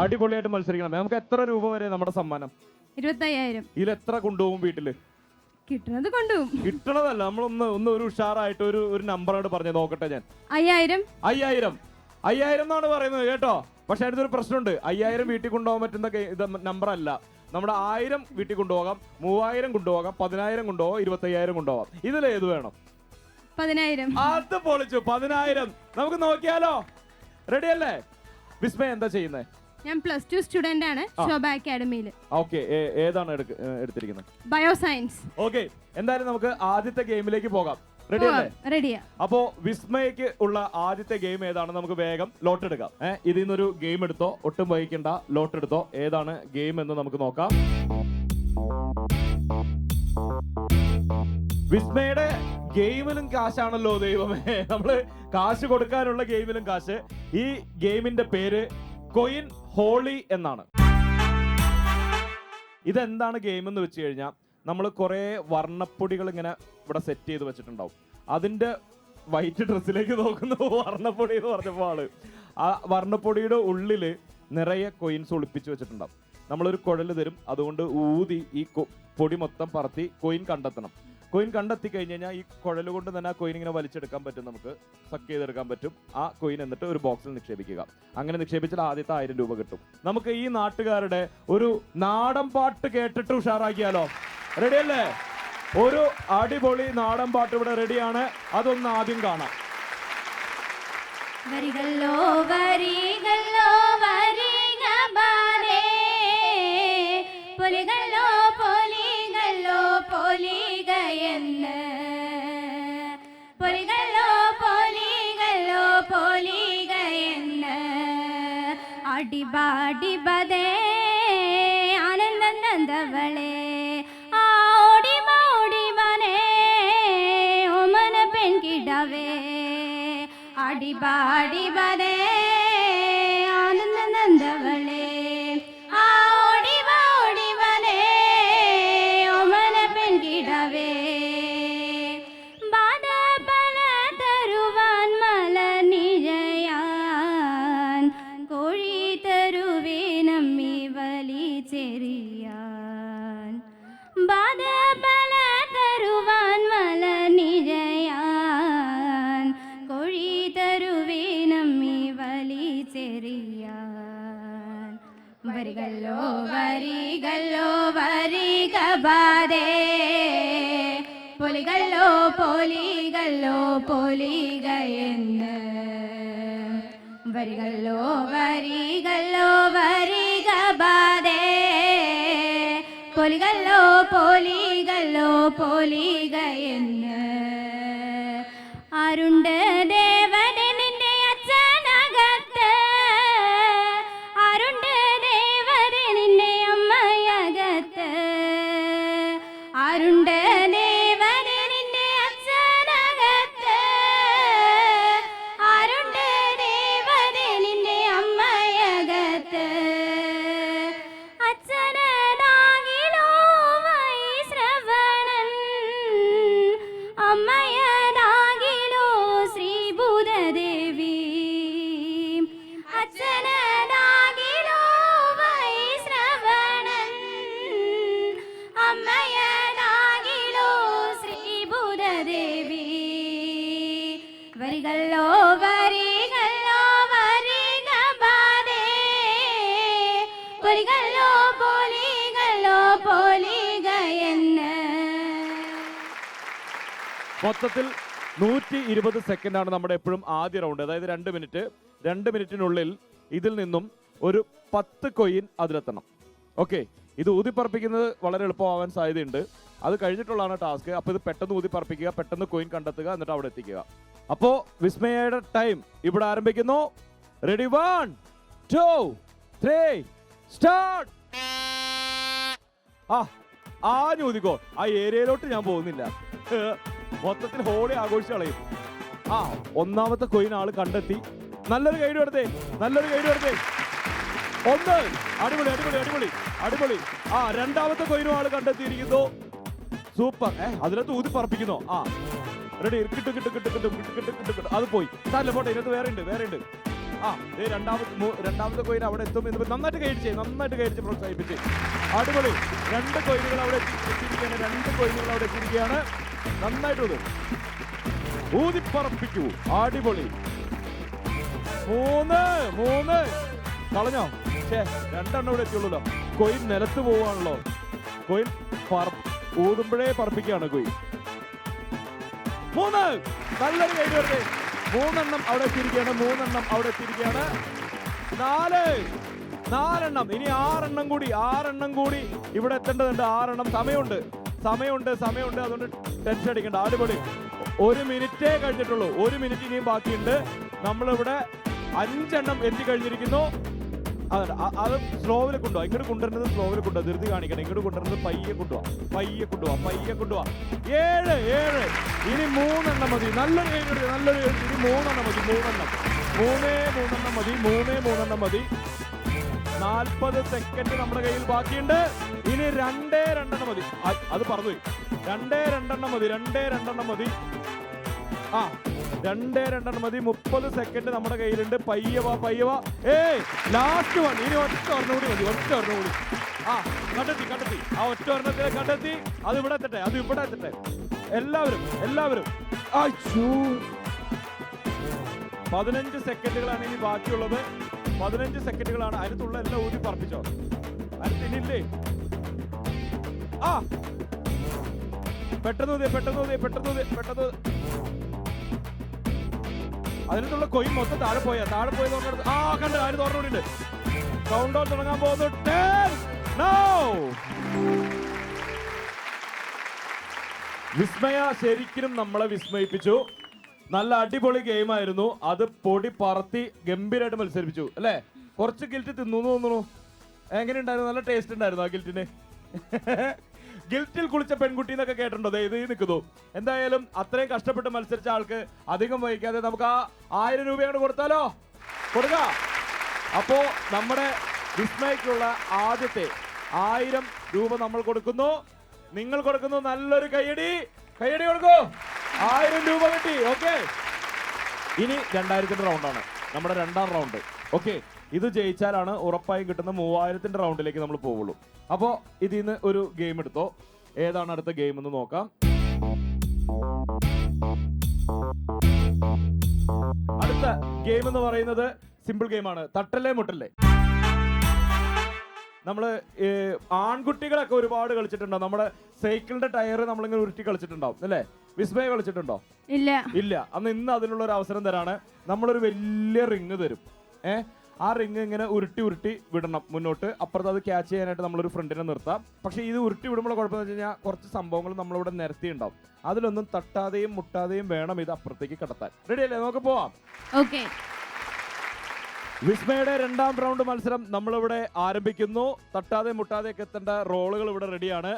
Speaker 2: അടിപൊളിയായിട്ട് മത്സരിക്കണം. നമുക്ക് എത്ര രൂപ വരെ നമ്മുടെ സമ്മാനം?
Speaker 5: 25,000.
Speaker 2: ഇതിൽ എത്ര കൊണ്ടുപോകും വീട്ടില്?
Speaker 5: കിട്ടുന്നത് കൊണ്ടുപോകും.
Speaker 2: കിട്ടണതല്ല, നമ്മളൊന്ന് ഒരു ഉഷാറായിട്ട് ഒരു നമ്പറായിട്ട് പറഞ്ഞു നോക്കട്ടെ ഞാൻ.
Speaker 5: 5,000
Speaker 2: എന്നാണ് പറയുന്നത് കേട്ടോ. പക്ഷെ അടുത്തൊരു പ്രശ്നമുണ്ട്. 5,000 വീട്ടിൽ കൊണ്ടുപോകാൻ പറ്റുന്ന നമ്പർ അല്ല. നമ്മുടെ 1000 വീട്ടിൽ കൊണ്ടുപോകാം, 3000 കൊണ്ടുപോകാം, 10,000 കൊണ്ടുപോകാം, 25,000 കൊണ്ടുപോകാം. ഇതിലേത് വേണം?
Speaker 5: 10,000.
Speaker 2: അത് പൊളിച്ചു. 10,000 നമുക്ക് നോക്കിയാലോ? റെഡി അല്ലേ? വിസ്മയ എന്താ ചെയ്യുന്നത്?
Speaker 5: ഞാൻ +2 സ്റ്റുഡന്റ് ആണ് ശോഭ അക്കാഡമിയിൽ.
Speaker 2: ഓക്കെ, ഏതാണ് എടുത്തിരിക്കുന്നത്?
Speaker 5: ബയോസയൻസ്.
Speaker 2: ഓക്കെ, എന്തായാലും നമുക്ക് ആദ്യത്തെ ഗെയിമിലേക്ക് പോകാം. റെഡി അല്ലേ?
Speaker 5: റെഡിയാ.
Speaker 2: അപ്പോ വിസ്മയക്ക് ഉള്ള ആദ്യത്തെ ഗെയിം ഏതാണ്? നമുക്ക് വേഗം ലോട്ട് എടുക്കാം. ഇതിൽ നിന്നൊരു ഗെയിം എടുത്തോ, ഒട്ടും വൈകിക്കണ്ട, ലോട്ട് എടുത്തോ. ഏതാണ് ഗെയിം എന്ന് നമുക്ക് നോക്കാം. വിസ്മയുടെ ഗെയിമിലും കാശാണല്ലോ ദൈവമേ. നമ്മള് കാശ് കൊടുക്കാനുള്ള ഗെയിമിലും കാശ്. ഈ ഗെയിമിന്റെ പേര് കോയിൻ ഹോളി എന്നാണ്. ഇതെന്താണ് ഗെയിം എന്ന് വെച്ച് കഴിഞ്ഞാൽ, നമ്മൾ കുറേ വർണ്ണപ്പൊടികൾ ഇങ്ങനെ ഇവിടെ സെറ്റ് ചെയ്ത് വെച്ചിട്ടുണ്ടാവും. അതിന്റെ വൈറ്റ് ഡ്രസ്സിലേക്ക് നോക്കുന്ന വർണ്ണപ്പൊടി എന്ന് പറഞ്ഞപ്പോൾ ആള് ആ വർണ്ണപ്പൊടിയുടെ ഉള്ളില് നിറയെ കോയിൻസ് ഒളിപ്പിച്ച് വെച്ചിട്ടുണ്ടാവും. നമ്മളൊരു കുഴൽ തരും, അതുകൊണ്ട് ഊതി ഈ പൊടി മൊത്തം പറത്തി കോയിൻ കണ്ടെത്തണം. കോയിൻ കണ്ടെത്തി കഴിഞ്ഞ് കഴിഞ്ഞാൽ ഈ കുഴൽ കൊണ്ട് തന്നെ ആ കോയിൻ ഇങ്ങനെ വലിച്ചെടുക്കാൻ പറ്റും, നമുക്ക് സക്ക് ചെയ്തെടുക്കാൻ പറ്റും. ആ കോയിൻ എന്നിട്ട് ഒരു ബോക്സിൽ നിക്ഷേപിക്കുക. അങ്ങനെ നിക്ഷേപിച്ചാൽ ആദ്യത്തെ 1000 രൂപ കിട്ടും. നമുക്ക് ഈ നാട്ടുകാരുടെ ഒരു നാടൻ പാട്ട് കേട്ടിട്ട് ഉഷാറാക്കിയാലോ? റെഡി അല്ലേ? ഒരു അടിപൊളി നാടൻ പാട്ട് ഇവിടെ റെഡിയാണ്. അതൊന്ന് ആദ്യം കാണാം.
Speaker 5: വരികളോ വരികളോ വരിക ബാലേ, പൊലികളോ പൊലികളോ പൊലികയെന്ന്, പൊലികളോ പൊലികളോ പൊലികയെന്ന്, അടിബാടിബദേ ആനന്ദവളേ, അടിബാടിബദേ ആനന്ദവളേ, ഓടിവോടിവനേ ഓമന പെൺകിടവേ, ബാധ പല തരുവാൻ മല നിഴയാൻ, കോഴി തരുവേ നമ്മി വലിച്ചെറിയാൻ, ബാധ പല തരുവാൻ മല നിഴയാൻ, കോഴി തരുവേ നമ്മി വലിച്ചെറിയാൻ, വരികളോ വരികളോ വരിക ബാധേ, പൊലികളോ പൊലികളോ പൊലികയെന്ന്, വരികളോ വരികളോ വരിക ബാധേ, പൊലികളോ പൊലികളോ പൊലികയെന്ന്, ആരുണ്ട് ദേവനെ നിന്റെ അച്ഛനകത്ത്, ആരുണ്ട് ദേവനെ നിന്റെ അമ്മയകത്ത്, ആരുണ്ട് ദേവനെ നിന്റെ പൊലികളോ പൊലികളോ പൊലികയെന്ന്.
Speaker 2: മൊത്തത്തിൽ 120 സെക്കൻഡാണ് നമ്മുടെ എപ്പോഴും ആദ്യ റൗണ്ട്. അതായത് 2 മിനിറ്റ്. 2 മിനിറ്റിനുള്ളിൽ ഇതിൽ നിന്നും ഒരു 10 കോയിൻ അതിലെത്തണം. ഓക്കെ, ഇത് ഊതിപ്പറപ്പിക്കുന്നത് വളരെ എളുപ്പമാവാൻ സാധ്യതയുണ്ട്. അത് കഴിഞ്ഞിട്ടുള്ളതാണ് ടാസ്ക്. അപ്പോൾ ഇത് പെട്ടെന്ന് ഊതിപ്പറപ്പിക്കുക, പെട്ടെന്ന് കോയിൻ കണ്ടെത്തുക, എന്നിട്ട് അവിടെ എത്തിക്കുക. അപ്പോൾ വിസ്മയയുടെ ടൈം ഇവിടെ ആരംഭിക്കുന്നു. Ready, 1 2 3 start. ഊതിക്കോ. ആ ഏരിയയിലോട്ട് ഞാൻ പോകുന്നില്ല. മൊത്തത്തിൽ ഹോളി ആഘോഷിച്ച് കളയും. ഒന്നാമത്തെ കോയിൻ ആള് കണ്ടെത്തി. നല്ലൊരു ഗൈഡ് എടുത്തേ, നല്ലൊരു ഗൈഡ് എടുത്തേ. 1, അടിപൊളി അടിപൊളി അടിപൊളി അടിപൊളി. രണ്ടാമത്തെ കോയിനും ആള് കണ്ടെത്തിയിരിക്കുന്നു. സൂപ്പർ. അതിനകത്ത് ഊതി പറപ്പിക്കുന്നു. റെഡി, കിട്ടും കിട്ടും കിട്ടും കിട്ടും കിട്ടും കിട്ടും. അത് പോയി സാറില്ല, പോട്ടെ. ഇതിനകത്ത് വേറെ ഉണ്ട്, വേറെ ഉണ്ട്. രണ്ടാമത്തെ കോയിൻ അവിടെ എത്തും എന്ന് നന്നായിട്ട് കഴിച്ച് പ്രോത്സാഹിപ്പിച്ച്. അടിപൊളി. 2 കോയിനുകൾ അവിടെ എത്തിയിരിക്കുകയാണ്. 2 കോയിനുകൾ അവിടെ എത്തിയിരിക്കുകയാണ്. നന്നായിട്ട് ഊതിപ്പറപ്പിക്കൂ. അടിപൊളി. 3 കളഞ്ഞോ? 2 ഇവിടെ എത്തിയുള്ളൂ. കോയിൻ നിലത്ത് പോവാണല്ലോ. Coin ഊതുമ്പോഴേ പറപ്പിക്കുകയാണ് coin. 3 നല്ലൊരു കൈ വരുന്നത്. 3 എണ്ണം അവിടെ എത്തിയിരിക്കുകയാണ്. 3 എണ്ണം അവിടെ എത്തിയിരിക്കുകയാണ്. 4 എണ്ണം. ഇനി 6 എണ്ണം കൂടി ഇവിടെ എത്തേണ്ടതുണ്ട്. 6 എണ്ണം. സമയമുണ്ട്. അതുകൊണ്ട് ടെൻഷൻ അടിക്കണ്ട. അടിപൊളി. 1 മിനിറ്റേ കഴിഞ്ഞിട്ടുള്ളൂ. 1 മിനിറ്റ് ഇനിയും ബാക്കിയുണ്ട്. നമ്മളിവിടെ 5 എണ്ണം എത്തിക്കഴിഞ്ഞിരിക്കുന്നു. അത് സ്ലോവിൽ കൊണ്ടുപോവാ. ഇങ്ങോട്ട് കൊണ്ടുവരുന്നത് സ്ലോവിൽ കൊണ്ടുപോവാ. ധൃതി കാണിക്കണം. ഇങ്ങോട്ട് കൊണ്ടുവരുന്നത് പയ്യെ കൊണ്ടുപോവാ. 7. ഇനി 3 എണ്ണം മതി. നല്ലൊരു ഇനി 3 എണ്ണം മതി. 3 എണ്ണം മതി. 40 സെക്കൻഡ് നമ്മുടെ കയ്യിൽ ബാക്കിയുണ്ട്. ഇനി 2 എണ്ണം മതി. അത് പറഞ്ഞുപോയി. 2 എണ്ണം മതി. 2 എണ്ണം മതി. 30 സെക്കൻഡ് നമ്മുടെ കയ്യിലുണ്ട്. പയ്യ വാ. ലാസ്റ്റ് 1. ഇനി ഒറ്റ ഒരെണ്ണം കൂടി മതി. കണ്ടെത്തി. ഒറ്റ ഒരെണ്ണത്തിനെ കണ്ടെത്തി. അത് ഇവിടെ എത്തട്ടെ. എല്ലാവരും 15 സെക്കൻഡുകളാണ് ഇനി ബാക്കിയുള്ളത്. 15 സെക്കൻഡുകളാണ്. അതിനകത്തുള്ള എല്ലാം ഊതി പറപ്പിച്ചോ. അതിനില്ലേ? പെട്ടെന്ന്. അതിനുള്ള കൊയിൻ മൊത്തം താഴെ പോയി നോക്കുന്നത്. കണ്ട്. ആര് തുറന്നുകൂടിണ്ട്. കൗണ്ട് ഡൗൺ തുടങ്ങാൻ പോകുന്നു. 10 now. വിസ്മയ ശരിക്കും നമ്മളെ വിസ്മയിപ്പിച്ചു. നല്ല അടിപൊളി ഗെയിം ആയിരുന്നു. അത് പൊടി പറത്തി ഗംഭീരമായിട്ട് മത്സരിപ്പിച്ചു അല്ലേ? കുറച്ച് ഗിൽറ്റ് തിന്നു തോന്നുന്നു. എങ്ങനെ ഉണ്ടായിരുന്നു? നല്ല ടേസ്റ്റ് ഉണ്ടായിരുന്നു ആ ഗിൽറ്റിന്. ഗിൽറ്റിൽ കുളിച്ച പെൺകുട്ടി എന്നൊക്കെ കേട്ടിട്ടുണ്ടോ? ഇത് നിൽക്കുന്നു. എന്തായാലും അത്രയും കഷ്ടപ്പെട്ട് മത്സരിച്ച ആൾക്ക് അധികം വഹിക്കാതെ നമുക്ക് ആ 1000 രൂപ അങ്ങോട്ട് കൊടുത്താലോ? കൊടുക്കാം. അപ്പോ നമ്മുടെ വിസ്മയക്കുള്ള ആദ്യത്തെ 1000 രൂപ നമ്മൾ കൊടുക്കുന്നു. നിങ്ങൾ കൊടുക്കുന്നു. നല്ലൊരു കയ്യടി കൊടുക്കൂ. 1000 രൂപ കിട്ടി. ഓക്കെ, ഇനി 2000ന്റെ റൗണ്ടാണ് നമ്മുടെ 2ാം റൗണ്ട്. ഓക്കെ, ഇത് ജയിച്ചാലാണ് ഉറപ്പായും കിട്ടുന്ന 3000ന്റെ റൗണ്ടിലേക്ക് നമ്മൾ പോവുള്ളൂ. അപ്പോൾ ഇതിൽ നിന്ന് ഒരു ഗെയിം എടുത്തോ. ഏതാണ് അടുത്ത ഗെയിം എന്ന് നോക്കാം. അടുത്ത ഗെയിം എന്ന് പറയുന്നത് സിമ്പിൾ ഗെയിമാണ്. തട്ടല്ലേ മുട്ടല്ലേ. നമ്മള് ആൺകുട്ടികളൊക്കെ ഒരുപാട് കളിച്ചിട്ടുണ്ടോ? നമ്മുടെ സൈക്കിളിന്റെ ടയർ നമ്മളിങ്ങനെ ഉരുട്ടി കളിച്ചിട്ടുണ്ടാവും അല്ലേ? വിസ്മയ കളിച്ചിട്ടുണ്ടോ? ഇല്ല. ഇന്ന് അതിനുള്ള ഒരു അവസരം തരാണ്. നമ്മളൊരു വലിയ റിങ് തരും. ആ റിങ് ഇങ്ങനെ ഉരുട്ടി വിടണം മുന്നോട്ട്. അപ്പുറത്ത് അത് ക്യാച്ച് ചെയ്യാനായിട്ട് നമ്മളൊരു ഫ്രണ്ടിനെ നിർത്താം. പക്ഷെ ഇത് ഉരുട്ടി വിടുമ്പോൾ കുഴപ്പമെന്ന് വെച്ച് കഴിഞ്ഞാൽ കുറച്ച് സംഭവങ്ങൾ നമ്മളിവിടെ നിരത്തിയുണ്ടാവും. അതിലൊന്നും തട്ടാതെയും മുട്ടാതെയും വേണം ഇത് അപ്പുറത്തേക്ക് കടത്താൻ. റെഡി അല്ലേ? നമുക്ക് പോവാം.
Speaker 5: ഓക്കെ.
Speaker 2: വിസ്മയുടെ 2ാം റൗണ്ട് മത്സരം നമ്മളിവിടെ ആരംഭിക്കുന്നു. തട്ടാതെ മുട്ടാതെയൊക്കെ എത്തേണ്ട റോളുകൾ ഇവിടെ റെഡിയാണ്.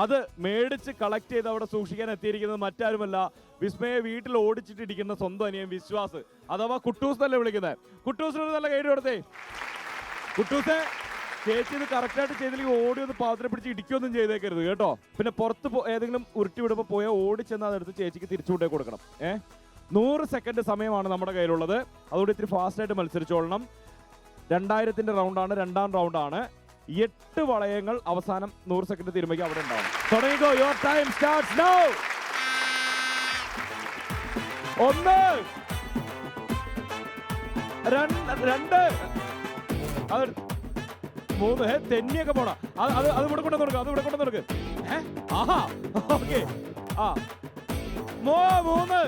Speaker 2: അത് മേടിച്ച് കളക്ട് ചെയ്ത് അവിടെ സൂക്ഷിക്കാൻ എത്തിയിരിക്കുന്നത് മറ്റാരുമല്ല, വിസ്മയെ വീട്ടിൽ ഓടിച്ചിട്ടിരിക്കുന്ന സ്വന്തം അനിയൻ വിശ്വാസ്, അഥവാ കുട്ടൂസ് തന്നെ വിളിക്കുന്നത്. കുട്ടൂസിനൊരു നല്ല കൈഡ് കൊടുത്തേ. കുട്ടൂസെ, ചേച്ചി ഇത് കറക്റ്റായിട്ട് ചെയ്തില്ലെങ്കിൽ ഓടി ഒന്ന് പാത്രം പിടിച്ച് ഇടിക്കുകയൊന്നും ചെയ്തേക്കരുത് കേട്ടോ. പിന്നെ പുറത്ത് ഏതെങ്കിലും ഉരുട്ടി വിടുമ്പോൾ പോയാൽ ഓടിച്ചെന്ന് അതെടുത്ത് ചേച്ചിക്ക് തിരിച്ചുകൊണ്ടേ കൊടുക്കണം. 100 സെക്കൻഡ് സമയമാണ് നമ്മുടെ കയ്യിലുള്ളത്. അതുകൊണ്ട് ഇത്തിരി ഫാസ്റ്റായിട്ട് മത്സരിച്ചോളണം. 2000ന്റെ റൗണ്ടാണ്, 2ാം റൗണ്ടാണ്. 8 വളയങ്ങൾ അവസാനം 100 സെക്കൻഡ് തീരുമ്പോൾ അവിടെ ഉണ്ടാവും. തുടങ്ങിക്കോ. Your time starts now. 1 2 അത് 3 തെന്നിയൊക്കെ പോടാ. അത് ഇവിടെ കൊണ്ടു കൊടുക്കുക, അത് ഇവിടെ കൊണ്ടു കൊടുക്ക്. ആഹാ ഓക്കെ. ആ 3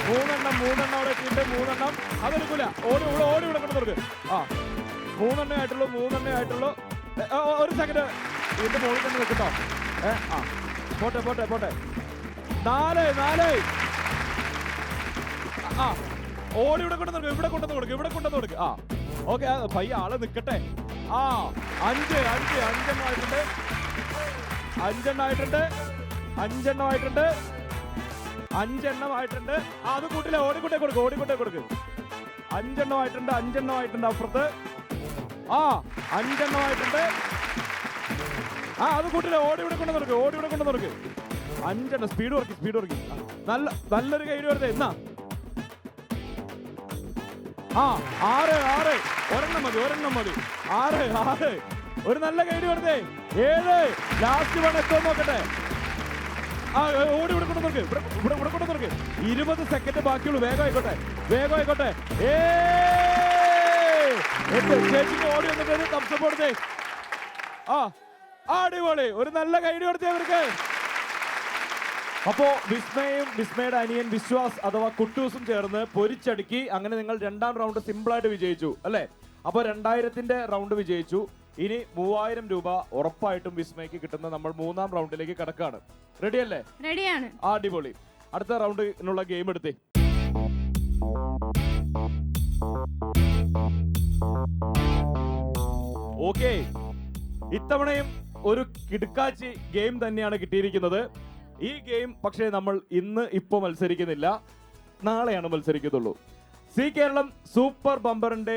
Speaker 2: മൂന്നെണ്ണം അവിടെ എത്തിയിട്ട് 3 എണ്ണം അതെടുക്കൂല. ഓടി ഇവിടെ കൊണ്ടു കൊടുക്ക്. ആ 3 എണ്ണേ ആയിട്ടുള്ളൂ. ഒരു സെക്കൻഡ് ഇതിന്റെ മുകളിൽ തന്നെ നിൽക്കട്ടോ. ആ പോട്ടെ 4 ആ ഓടി ഇവിടെ കൊണ്ടു കൊടുക്ക്. ആ ഓക്കെ പയ്യ ആള് നിക്കട്ടെ. ആ 5 അഞ്ചെണ്ണം ആയിട്ടുണ്ട്. അത് കൂട്ടില്ല, ഓടിക്കൊണ്ടേ കൊടുക്ക്. 5 ആയിട്ടുണ്ട് അപ്പുറത്ത്. ആ 5 ആയിട്ടുണ്ട്. ആ അത് കൂട്ടില്ല, ഓടി ഇവിടെ കൊണ്ടു കൊടുക്ക്. 5 സ്പീഡ് വർക്കി. നല്ലൊരു കൈ വരുത്തേ എന്നാ. ആ 6 ഒരെണ്ണം മതി. 6 ഒരു നല്ല കൈഡി കൊടുത്തേ. 7 ലാസ്റ്റ് വൺ എത്തോ നോക്കട്ടെ. ആ ഓടി ഇവിടെ കൊണ്ടു കൊടുക്ക്. 20 സെക്കൻഡ് ബാക്കിയുള്ളൂ. വേഗം ആയിക്കോട്ടെ. ചേച്ചിക്ക് ഓടി വന്നിട്ട് തംസപ്പ് കൊടുത്തേ. ആ അടിപൊളി, ഒരു നല്ല കൈഡി കൊടുത്തേ അവർക്ക്. അപ്പോ വിസ്മയുടെ അനിയൻ വിശ്വാസ് അഥവാ കുട്ടൂസും ചേർന്ന് പൊരിച്ചടുക്കി. അങ്ങനെ നിങ്ങൾ 2ാം റൗണ്ട് സിമ്പിളായിട്ട് വിജയിച്ചു അല്ലേ? അപ്പൊ 2000ന്റെ റൗണ്ട് വിജയിച്ചു. ഇനി 3000 രൂപ ഉറപ്പായിട്ടും വിസ്മയ്ക്ക് കിട്ടുന്ന നമ്മൾ 3ാം റൗണ്ടിലേക്ക് കടക്കാണ്. റെഡി അല്ലേ?
Speaker 5: റെഡിയാണ്.
Speaker 2: അടിപൊളി. അടുത്ത റൗണ്ടിനുള്ള ഗെയിം എടുത്തേ. ഓക്കെ, ഇത്തവണയും ഒരു കിടുക്കാച്ചി ഗെയിം തന്നെയാണ് കിട്ടിയിരിക്കുന്നത്. ഈ ഗെയിം പക്ഷേ നമ്മൾ ഇപ്പൊ മത്സരിക്കുന്നില്ല, നാളെയാണ് മത്സരിക്കത്തുള്ളൂ. സി കേരളം സൂപ്പർ ബമ്പറിന്റെ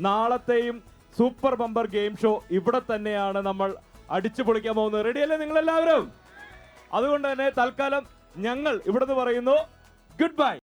Speaker 2: നാളത്തെയും സൂപ്പർ ബമ്പർ ഗെയിം ഷോ ഇവിടെ തന്നെയാണ് നമ്മൾ അടിച്ചു പൊളിക്കാൻ പോകുന്നത്. റെഡിയല്ലേ നിങ്ങളെല്ലാവരും? അതുകൊണ്ട് തന്നെ തൽക്കാലം ഞങ്ങൾ ഇവിടുന്ന് പറയുന്നു ഗുഡ് ബൈ.